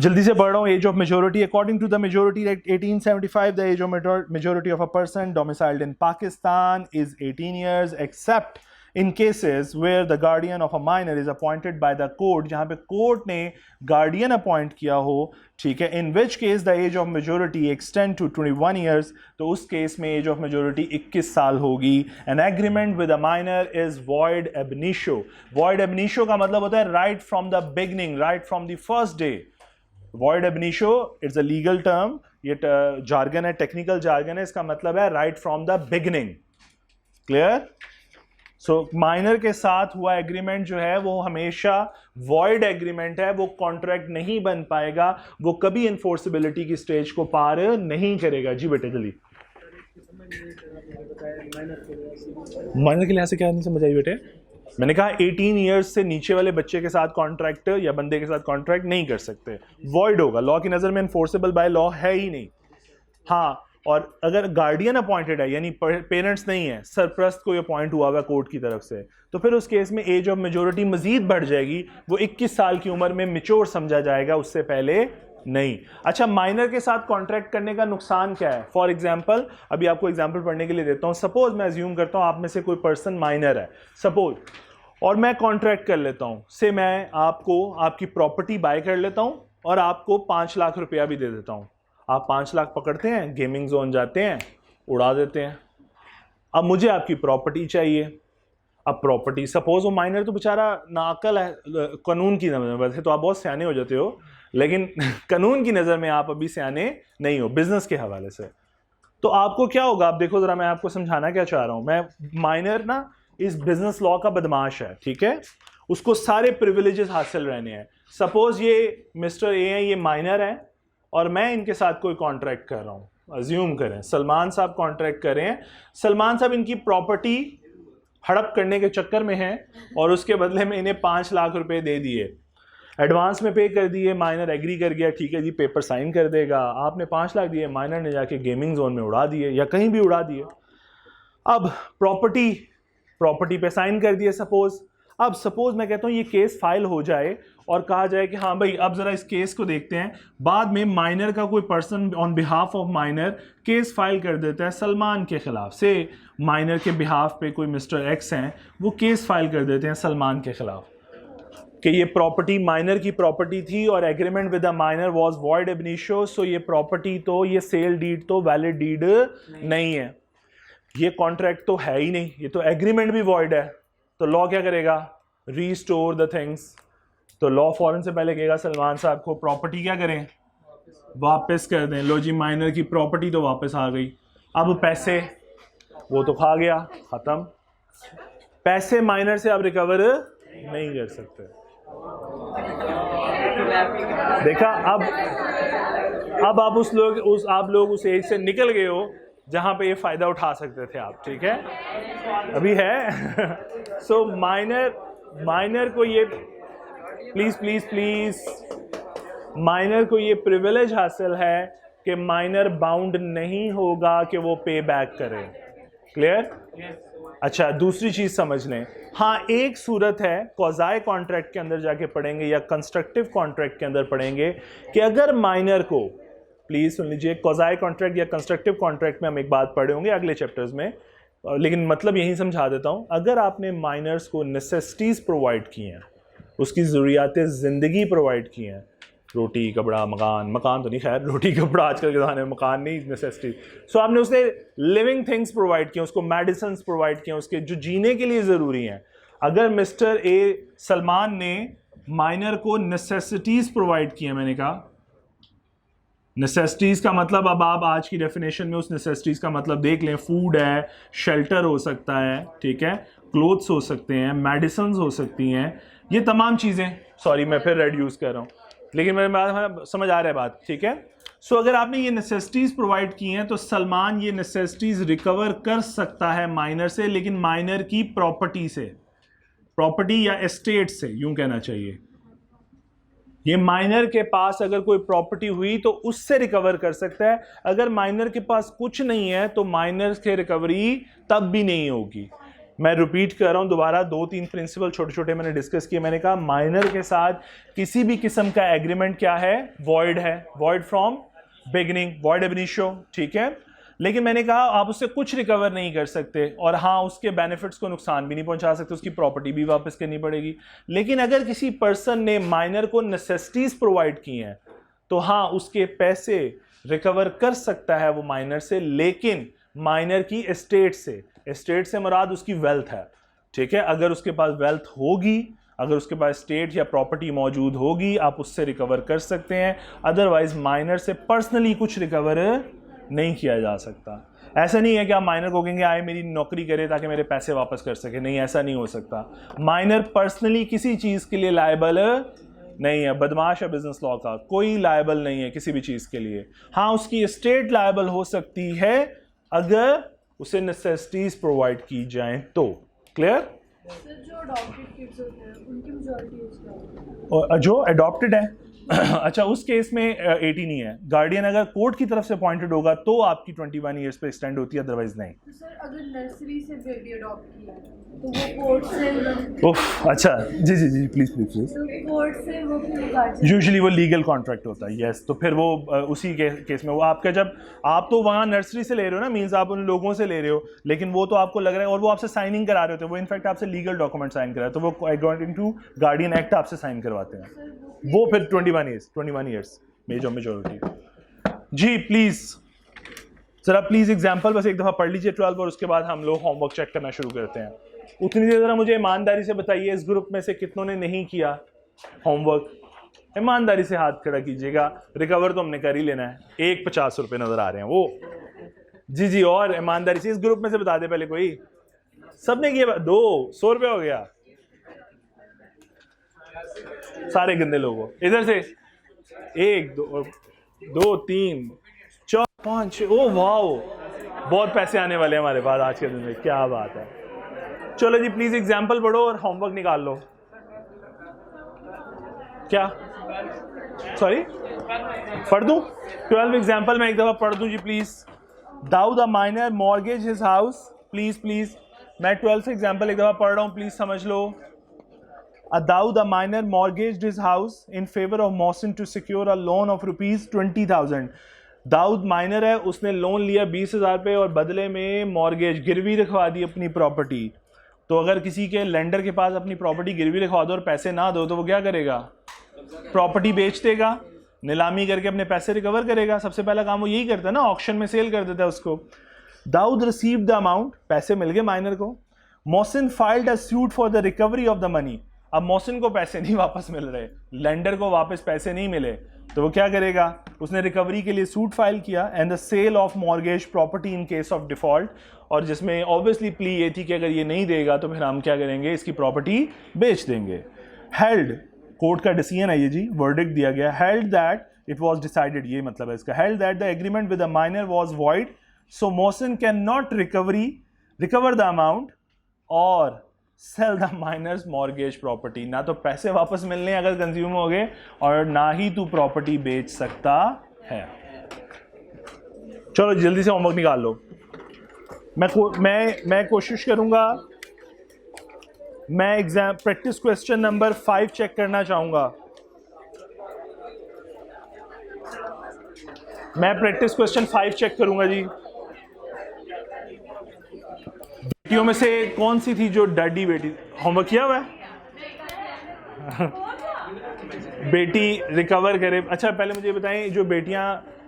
जल्दी से पढ़ रहा हूँ। Age of majority, according to the majority act 1875 the age of majority of a person domiciled in Pakistan is 18 years except in cases where the guardian of a minor is appointed by the court, जहाँ पे court ने guardian appoint किया हो, ठीक है, in which case the age of majority extend to 21 years, तो उस case में एज ऑफ मेजोरिटी 21 साल होगी। An agreement with a minor is void ab initio. Void ab initio का मतलब होता है right from the beginning, right from the first day. Void ab initio it's a legal term, ये jargon है, technical jargon है, इसका मतलब है right from the beginning. Clear? So minor के साथ हुआ एग्रीमेंट जो है वो हमेशा वॉइड एग्रीमेंट है, वो कॉन्ट्रैक्ट नहीं बन पाएगा, वो कभी इन्फोर्सिबिलिटी की स्टेज को पार नहीं करेगा। जी बेटे जल्दी। माइनर के लिहाज से क्या नहीं समझ आई बेटे? मैंने कहा 18 ईयर्स से नीचे वाले बच्चे के साथ कॉन्ट्रैक्ट या बंदे के साथ कॉन्ट्रैक्ट नहीं कर सकते, वॉइड होगा, लॉ की नज़र में इन्फोर्सेबल बाय लॉ है ही नहीं। हाँ, और अगर गार्डियन अपॉइंटेड है यानी पेरेंट्स नहीं है, सरप्रस्त कोई अपॉइंट हुआ हुआ कोर्ट की तरफ से, तो फिर उस केस में एज ऑफ मेजोरिटी मजीद बढ़ जाएगी, वो 21 साल की उम्र में मेच्योर समझा जाएगा, उससे पहले नहीं। अच्छा, माइनर के साथ कॉन्ट्रैक्ट करने का नुकसान क्या है? फॉर एग्जाम्पल, अभी आपको एग्जाम्पल पढ़ने के लिए देता हूँ। सपोज मैं अज्यूम करता हूँ आप में से कोई पर्सन माइनर है सपोज, और मैं कॉन्ट्रैक्ट कर लेता हूँ से मैं आपको आपकी प्रॉपर्टी बाय कर लेता हूँ और आपको 5 लाख रुपया भी दे देता हूँ। आप 5 लाख पकड़ते हैं, गेमिंग जोन जाते हैं, उड़ा देते हैं। अब मुझे आपकी प्रॉपर्टी चाहिए। अब प्रॉपर्टी, सपोज वो माइनर तो बेचारा नाअक्ल है कानून की नज़र में, वैसे तो आप बहुत सियाने हो जाते हो, लेकिन कानून की नज़र में आप अभी सियाने नहीं हो बिजनेस के हवाले से। तो आपको क्या होगा? आप देखो ज़रा, मैं आपको समझाना क्या चाह रहा हूँ। मैं माइनर ना इस बिजनेस लॉ का बदमाश है, ठीक है, उसको सारे प्रिविलेजेस हासिल रहने हैं। सपोज ये मिस्टर ए हैं, ये माइनर हैं और मैं इनके साथ कोई कॉन्ट्रैक्ट कर रहा हूँ। अज्यूम करें सलमान साहब कॉन्ट्रैक्ट कर रहे हैं, सलमान साहब इनकी प्रॉपर्टी हड़प करने के चक्कर में हैं और उसके बदले में इन्हें 5 लाख रुपए दे दिए, एडवांस में पे कर दिए। माइनर एग्री कर गया, ठीक है जी पेपर साइन कर देगा। आपने 5 लाख दिए, माइनर ने जाके गेमिंग जोन में उड़ा दिए या कहीं भी उड़ा दिए। अब प्रॉपर्टी पे साइन कर दिए सपोज। अब सपोज मैं कहता हूँ ये केस फाइल हो जाए और कहा जाए कि हाँ भाई अब ज़रा इस केस को देखते हैं। बाद में माइनर का कोई person on behalf of minor case file कर देता है सलमान के ख़िलाफ़। से माइनर के बिहाफ पे कोई मिस्टर एक्स हैं, वो केस फाइल कर देते हैं सलमान के ख़िलाफ़ कि ये प्रॉपर्टी माइनर की प्रॉपर्टी थी और agreement with the minor was void ab initio, so ये प्रॉपर्टी तो, ये सेल डीड तो वैलिड डीड नहीं है, ये कॉन्ट्रैक्ट तो है ही नहीं, ये तो एग्रीमेंट भी वॉइड है। तो लॉ क्या करेगा? Restore the things. तो लॉ फौरन से पहले कहेगा सलमान साहब को प्रॉपर्टी क्या करें? वापस कर दें। लो जी, माइनर की प्रॉपर्टी तो वापस आ गई। अब पैसे वो तो खा गया, ख़त्म। पैसे माइनर से आप रिकवर नहीं कर सकते। देखा, अब आप लोग उस एज से निकल गए हो जहां पे ये फायदा उठा सकते थे आप, ठीक है? अभी है। सो माइनर को ये प्लीज माइनर को ये प्रिविलेज हासिल है कि माइनर बाउंड नहीं होगा कि वो पे बैक करे। क्लियर? अच्छा, दूसरी चीज समझ लें। हाँ, एक सूरत है, कॉज़ाई कॉन्ट्रैक्ट के अंदर जाके पढ़ेंगे या कंस्ट्रक्टिव कॉन्ट्रैक्ट के अंदर पढ़ेंगे कि अगर माइनर को, प्लीज सुन लीजिए, कॉज़ाई कॉन्ट्रैक्ट या कंस्ट्रक्टिव कॉन्ट्रैक्ट में हम एक बात पढ़े होंगे अगले चैप्टर्स में, लेकिन मतलब यही समझा देता हूँ। अगर आपने माइनर्स को नेसेसिटीज प्रोवाइड की हैं, उसकी ज़रूरियात ज़िंदगी प्रोवाइड की हैं, रोटी कपड़ा मकान तो नहीं, खैर रोटी कपड़ा आजकल के ज़माने में, मकान नहीं, नेसेसिटी। सो आपने उसे लिविंग थिंग्स प्रोवाइड किए, उसको मेडिसिन प्रोवाइड किए, उसके जो जीने के लिए ज़रूरी हैं। अगर मिस्टर ए सलमान ने माइनर को नेसेसिटीज़ प्रोवाइड की हैं, मैंने कहा नेसेसिटीज़ का मतलब, अब आप आज की डेफिनेशन में उस नेसेसिटीज़ का मतलब देख लें। फूड है, शेल्टर हो सकता है, ठीक है, क्लोथ्स हो सकते हैं, मेडिसिन हो सकती हैं, ये तमाम चीज़ें। सॉरी मैं फिर रेड यूज़ कर रहा हूँ, लेकिन मेरे बात समझ आ रहा है बात, ठीक है? सो अगर आपने ये नेसेसिटीज़ प्रोवाइड की हैं तो सलमान ये नेसेसिटीज़ रिकवर कर सकता है माइनर से, लेकिन माइनर की प्रॉपर्टी से, प्रॉपर्टी या एस्टेट से यूं कहना चाहिए। ये माइनर के पास अगर कोई प्रॉपर्टी हुई तो उससे रिकवर कर सकता है। अगर माइनर के पास कुछ नहीं है तो माइनर की रिकवरी तब भी नहीं होगी। मैं रिपीट कर रहा हूं दोबारा, 2-3 प्रिंसिपल छोटे छोटे मैंने डिस्कस किए। मैंने कहा माइनर के साथ किसी भी किस्म का एग्रीमेंट क्या है? वॉइड है, void from beginning, void ab initio, ठीक है? लेकिन मैंने कहा आप उससे कुछ रिकवर नहीं कर सकते, और हाँ उसके बेनिफिट्स को नुकसान भी नहीं पहुंचा सकते, उसकी प्रॉपर्टी भी वापस करनी पड़ेगी। लेकिन अगर किसी पर्सन ने माइनर को नेसेसिटीज प्रोवाइड की हैं तो हाँ उसके पैसे रिकवर कर सकता है वो माइनर से, लेकिन माइनर की एस्टेट से। एस्टेट से मुराद उसकी वेल्थ है, ठीक है? अगर उसके पास वेल्थ होगी, अगर उसके पास एस्टेट या प्रॉपर्टी मौजूद होगी, आप उससे रिकवर कर सकते हैं। अदरवाइज माइनर से पर्सनली कुछ रिकवर नहीं किया जा सकता। ऐसा नहीं है कि आप माइनर को कहेंगे आए मेरी नौकरी करे ताकि मेरे पैसे वापस कर सके, नहीं ऐसा नहीं हो सकता। माइनर पर्सनली किसी चीज़ के लिए लायबल नहीं है, बदमाश है बिजनेस लॉ का, कोई लायबल नहीं है किसी भी चीज़ के लिए। हाँ उसकी एस्टेट लायबल हो सकती है अगर उसे नेसेसिटीज प्रोवाइड की जाएं तो। क्लियर? सर जो अडॉप्टेड किड्स होते हैं उनकी मेजॉरिटी एज क्या होती है? और जो अडॉप्टेड है अच्छा उस केस में 18 ही है। गार्डियन अगर कोर्ट की तरफ से अपॉइंटेड होगा तो आपकी 21 ईयर्स पे एक्सटेंड होती है, अदरवाइज नहीं। तो सर अगर नर्सरी से बेबी अडॉप्ट किया तो वो कोर्ट से उफ अच्छा जी जी जी प्लीज प्लीज प्लीज। तो कोर्ट से वो फिर गार्जियन यूजुअली वो लीगल कॉन्ट्रैक्ट होता है, यस। तो फिर वो उसी केस में वो आपका, जब आप तो वहाँ नर्सरी से ले रहे हो ना, मीन्स आप उन लोगों से ले रहे हो, लेकिन वो तो आपको लग रहा है और वो आपसे साइनिंग करा रहे होते हैं, वो इनफैक्ट आपसे लीगल डॉक्यूमेंट साइन करा, तो वो अकॉर्डिंग टू गार्डियन एक्ट आपसे साइन करवाते हैं, वो फिर 21 ईयर्स मेजॉरिटी। जी प्लीज जरा प्लीज एग्जाम्पल बस एक दफ़ा पढ़ लीजिए 12 और उसके बाद हम लोग होमवर्क चेक करना शुरू करते हैं। उतनी देर ज़रा मुझे ईमानदारी से बताइए इस ग्रुप में से कितनों ने नहीं किया होमवर्क? ईमानदारी से हाथ खड़ा कीजिएगा। रिकवर तो हमने कर ही लेना है। एक 50 रुपये नज़र आ रहे हैं वो। जी जी और ईमानदारी से इस ग्रुप में से बता दे पहले कोई। सबने किया? 200 रुपये हो गया सारे गंदे लोगों। इधर से 1 2 3 4 5 ओ वाह बहुत पैसे आने वाले हैं हमारे पास आज के दिन में, क्या बात है। चलो जी प्लीज एग्जाम्पल पढ़ो और होमवर्क निकाल लो। क्या सॉरी पढ़ दूं? 12 एग्जाम्पल मैं एक दफा पढ़ दूं जी please. Dawood a minor mortgage his house, please please मैं 12 एग्जाम्पल एक दफा पढ़ रहा हूं, प्लीज समझ लो। Daud, a minor, mortgaged his house in favor of Mohsin to secure a loan of ₹20,000. Daud minor है, उसने लोन लिया 20,000 पे और बदले में मॉर्गेज गिरवी रखवा दी अपनी प्रॉपर्टी। तो अगर किसी के लेंडर के पास अपनी प्रॉपर्टी गिरवी रखवा दो और पैसे ना दो तो वो क्या करेगा? प्रॉपर्टी बेच देगा, नीलामी करके अपने पैसे रिकवर करेगा। सबसे पहला काम वो यही करता है ना, ऑक्शन में सेल कर देता है उसको। दाऊद रिसीव्ड द अमाउंट, पैसे मिल गए माइनर को। Mohsin filed a suit for the recovery of the money. अब मोहसिन को पैसे नहीं वापस मिल रहे, लेंडर को वापस पैसे नहीं मिले, तो वो क्या करेगा? उसने रिकवरी के लिए सूट फाइल किया and the sale of mortgage property in case of default, और जिसमें ऑब्वियसली प्ली ये थी कि अगर ये नहीं देगा तो फिर हम क्या करेंगे, इसकी प्रॉपर्टी बेच देंगे। हेल्ड, कोर्ट का डिसीजन है ये जी, वर्डिक्ट दिया गया। Held that it was decided, ये मतलब है इसका। Held that the agreement with the minor was void, so Mohsin can not recover the amount और sell the minor's mortgage property. ना तो पैसे वापस मिलने अगर कंज्यूम हो गए और ना ही तू प्रॉपर्टी बेच सकता है। चलो जल्दी से होमवर्क निकाल लो। मैं कोशिश करूंगा, मैं exam practice question number 5 check करना चाहूंगा। मैं प्रैक्टिस क्वेश्चन 5 चेक करूंगा जी। बेटियों में से कौन सी थी जो डैडी बेटी? होमवर्क किया हुआ है? बेटी रिकवर करे। अच्छा पहले मुझे बताएं, जो बेटियां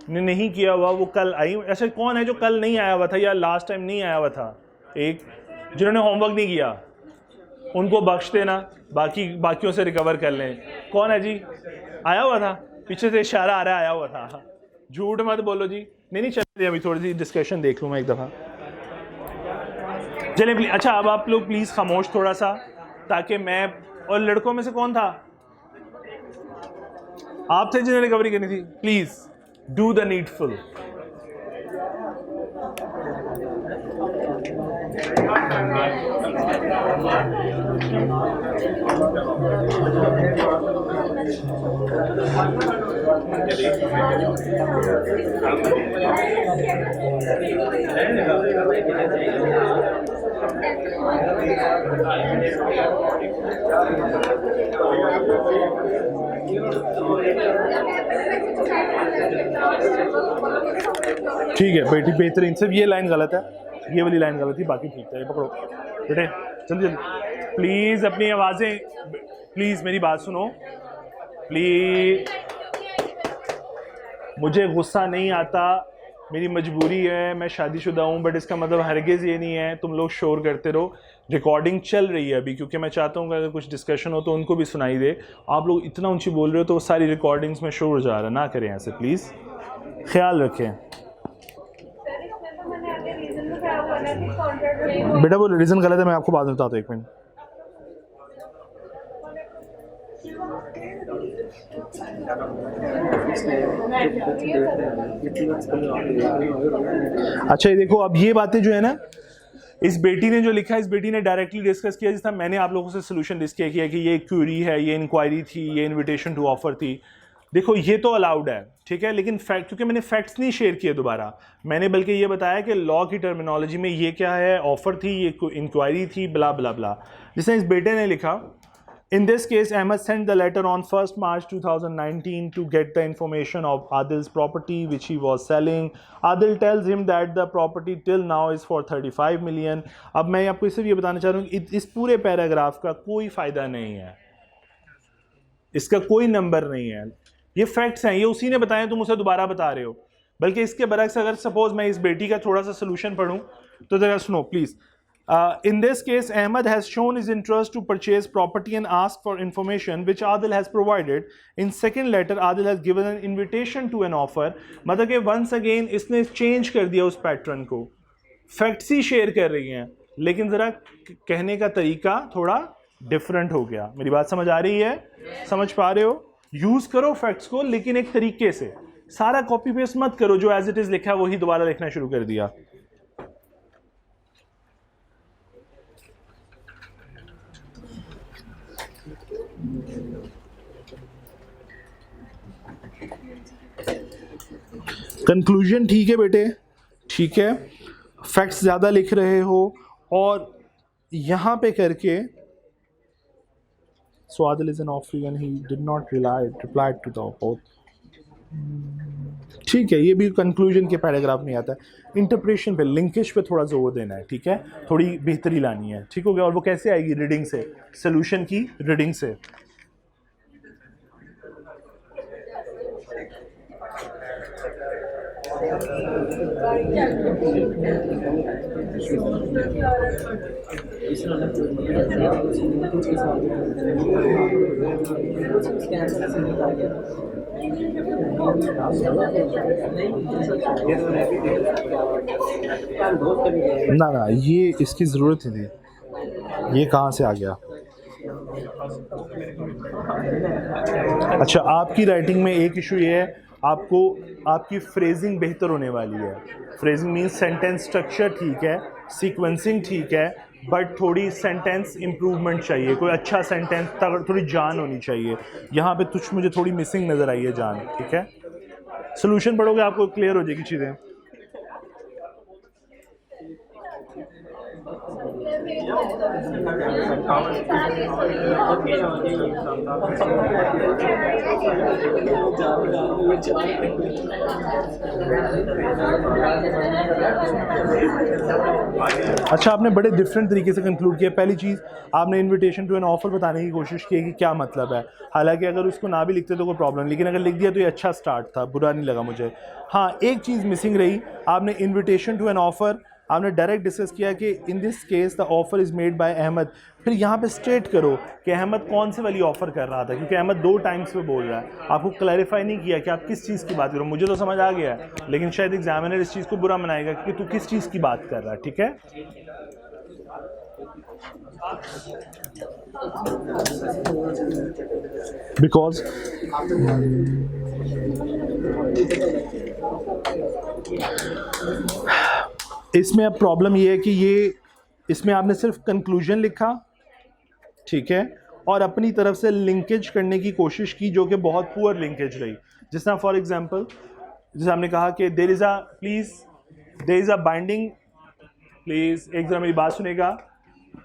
ने नहीं किया हुआ वो कल आई? अच्छा कौन है जो कल नहीं आया हुआ था या लास्ट टाइम नहीं आया हुआ था? एक जिन्होंने होमवर्क नहीं किया उनको बख्श देना, बाकियों से रिकवर कर लें। कौन है जी? आया हुआ था? पीछे से इशारा आ रहा है आया हुआ था। झूठ मत बोलो जी। नहीं चलिए अभी थोड़ी सी डिस्कशन देख लूँ मैं एक दफ़ा। चलिए प्लीज। अच्छा अब आप लोग प्लीज़ खामोश थोड़ा सा, ताकि मैं, और लड़कों में से कौन था? आप थे जिन्हें रिकवरी करनी थी। Please do the needful. ठीक है बेटी, बेहतरीन। सिर्फ ये लाइन गलत है, ये वाली लाइन गलत थी, बाकी ठीक है। ये पकड़ो बेटे, जल्दी जल्दी प्लीज़ अपनी आवाज़ें, प्लीज़ मेरी बात सुनो प्लीज़। मुझे गुस्सा नहीं आता, मेरी मजबूरी है, मैं शादीशुदा हूँ, बट इसका मतलब हरगिज़ ये नहीं है तुम लोग शोर करते रहो। रिकॉर्डिंग चल रही है अभी, क्योंकि मैं चाहता हूँ कि अगर कुछ डिस्कशन हो तो उनको भी सुनाई दे। आप लोग इतना ऊंची बोल रहे हो तो वो सारी रिकॉर्डिंग्स में शोर जा रहा है, ना करें ऐसे प्लीज़, ख्याल रखें। बेटा वो रीज़न गलत है, मैं आपको बाद में बताता हूँ, 1 मिनट। अच्छा ये देखो, अब ये बातें जो है ना, इस बेटी ने जो लिखा है, इस बेटी ने डायरेक्टली डिस्कस किया, जिस तरह मैंने आप लोगों से सोल्यूशन डिस्कस किया कि ये क्यूरी है, ये इंक्वायरी थी, ये इनविटेशन टू ऑफर थी। देखो ये तो अलाउड है, ठीक है, लेकिन फैक्ट, क्योंकि मैंने फैक्ट्स नहीं शेयर किए दोबारा, मैंने बल्कि ये बताया कि लॉ की टर्मिनोलॉजी में ये क्या है, ऑफर थी, ये इंक्वायरी थी, ब्ला ब्ला ब्ला। जिसने इस बेटे ने लिखा, in this case Ahmed sent the letter on 1st March 2019 to get the information of Adil's property which he was selling. Adil tells him that the property till now is for 35 million. अब मैं आपको सिर्फ ये बताना चाह रहा हूँ कि इस पूरे पैराग्राफ का कोई फ़ायदा नहीं है, इसका कोई नंबर नहीं है, ये फैक्ट्स हैं, ये उसी ने बताए, तुम उसे दोबारा बता रहे हो। बल्कि इसके बरक्स अगर सपोज मैं इस बेटी का थोड़ा सा सोल्यूशन पढ़ूँ तो ज़रा सुनो please. In this case, Ahmed has shown his interest to purchase property and asked for information which Adil has provided. In second letter, Adil has given an invitation to an offer. मतलब कि once again इसने change कर दिया उस pattern को, facts ही share कर रही हैं, लेकिन ज़रा कहने का तरीका थोड़ा डिफरेंट हो गया। मेरी बात समझ आ रही है? समझ पा रहे हो? यूज़ करो फैक्ट्स को, लेकिन एक तरीके से, सारा कॉपी पेस्ट मत करो, जो एज इट इज़ लिखा है वही दोबारा लिखना शुरू कर दिया। कंक्लूजन ठीक है बेटे, ठीक है, फैक्ट्स ज़्यादा लिख रहे हो और यहाँ पे करके so Adil is an offer he did not reply to the both, ठीक है, ये भी कंक्लूजन के पैराग्राफ में आता है। इंटरप्रेशन पे, लिंकेज पे थोड़ा जोर देना है, ठीक है, थोड़ी बेहतरी लानी है, ठीक हो गया। और वो कैसे आएगी? रीडिंग से, सोल्यूशन की रीडिंग से। ना ना, ये इसकी ज़रूरत ही थी, ये कहाँ से आ गया? अच्छा, आपकी राइटिंग में एक इशू ये है, आपको आपकी फ्रेजिंग बेहतर होने वाली है। फ्रेजिंग मीन्स सेंटेंस स्ट्रक्चर ठीक है, सीक्वेंसिंग ठीक है, बट थोड़ी सेंटेंस इम्प्रूवमेंट चाहिए, कोई अच्छा सेंटेंस, थोड़ी जान होनी चाहिए। यहाँ पे कुछ मुझे थोड़ी मिसिंग नज़र आई है, जान, ठीक है। सोल्यूशन पढ़ोगे आपको क्लियर हो जाएगी चीज़ें। अच्छा, आपने बड़े डिफरेंट तरीके से कंक्लूड किया। पहली चीज़, आपने इनविटेशन टू एन ऑफर बताने की कोशिश की कि क्या मतलब है, हालांकि अगर उसको ना भी लिखते तो कोई प्रॉब्लम, लेकिन अगर लिख दिया तो ये अच्छा स्टार्ट था, बुरा नहीं लगा मुझे। हाँ, एक चीज़ मिसिंग रही, आपने इनविटेशन टू एन ऑफर आपने डायरेक्ट डिस्कस किया कि in this case the offer is made by Ahmad. फिर यहाँ पे स्टेट करो कि अहमद कौन से वाली ऑफ़र कर रहा था, क्योंकि अहमद 2 टाइम्स पे बोल रहा है। आपको क्लैरिफाई नहीं किया कि आप किस चीज़ की बात करो। मुझे तो समझ आ गया है, लेकिन शायद एग्जामिनर इस चीज़ को बुरा मनाएगा कि तू किस चीज़ की बात कर रहा है, ठीक है। बिकॉज इसमें अब प्रॉब्लम ये है कि ये इसमें आपने सिर्फ कंक्लूजन लिखा, ठीक है, और अपनी तरफ से लिंकेज करने की कोशिश की, जो कि बहुत पुअर लिंकेज रही। जिस तरह फॉर एग्जांपल, जैसे हमने कहा कि there is a binding, please एक जरा मेरी बात सुनेगा,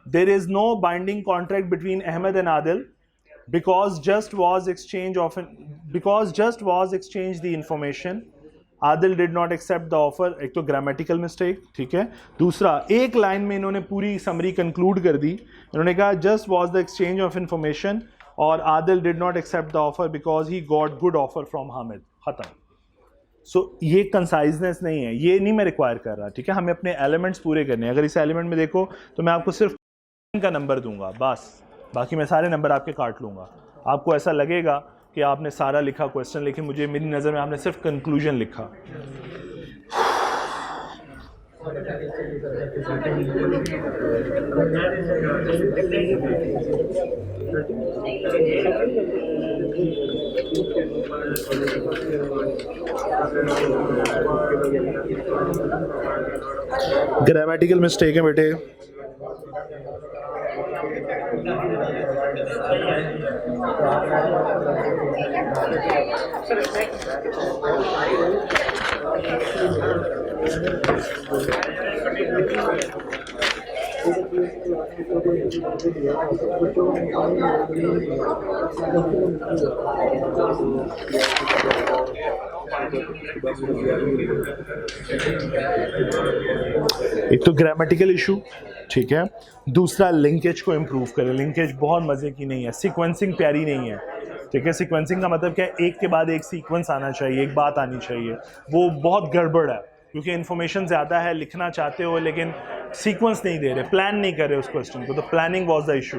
there is no binding contract between Ahmad and Adil because just was exchange the information. Adil did not accept the offer. एक तो ग्रामेटिकल मिस्टेक, ठीक है। दूसरा, एक लाइन में इन्होंने पूरी समरी कंक्लूड कर दी। इन्होंने कहा just was the exchange of information और Adil did not accept the offer because he got good offer from Hamid. ख़त्म। सो ये कंसाइजनेस नहीं है, ये नहीं मैं रिक्वायर कर रहा, ठीक है। हमें अपने एलिमेंट्स पूरे करने हैं। अगर इस एलिमेंट में देखो तो मैं आपको सिर्फ का नंबर दूंगा बस, बाकी मैं सारे नंबर आपके काट लूँगा। आपको ऐसा लगेगा कि आपने सारा लिखा क्वेश्चन, लेकिन मुझे मेरी नज़र में आपने सिर्फ कंक्लूजन लिखा। ग्रामेटिकल मिस्टेक है बेटे। एक तो ग्रामेटिकल इशू, ठीक है, दूसरा लिंकेज को इम्प्रूव करें। लिंकेज बहुत मज़े की नहीं है, सीक्वेंसिंग प्यारी नहीं है, ठीक है। सीक्वेंसिंग का मतलब क्या है, एक के बाद एक सीक्वेंस आना चाहिए, एक बात आनी चाहिए, वो बहुत गड़बड़ है क्योंकि इन्फॉर्मेशन ज़्यादा है, लिखना चाहते हो लेकिन सीक्वेंस नहीं दे रहे, प्लान नहीं कर रहे उस क्वेश्चन को, तो प्लानिंग वॉज द इशू।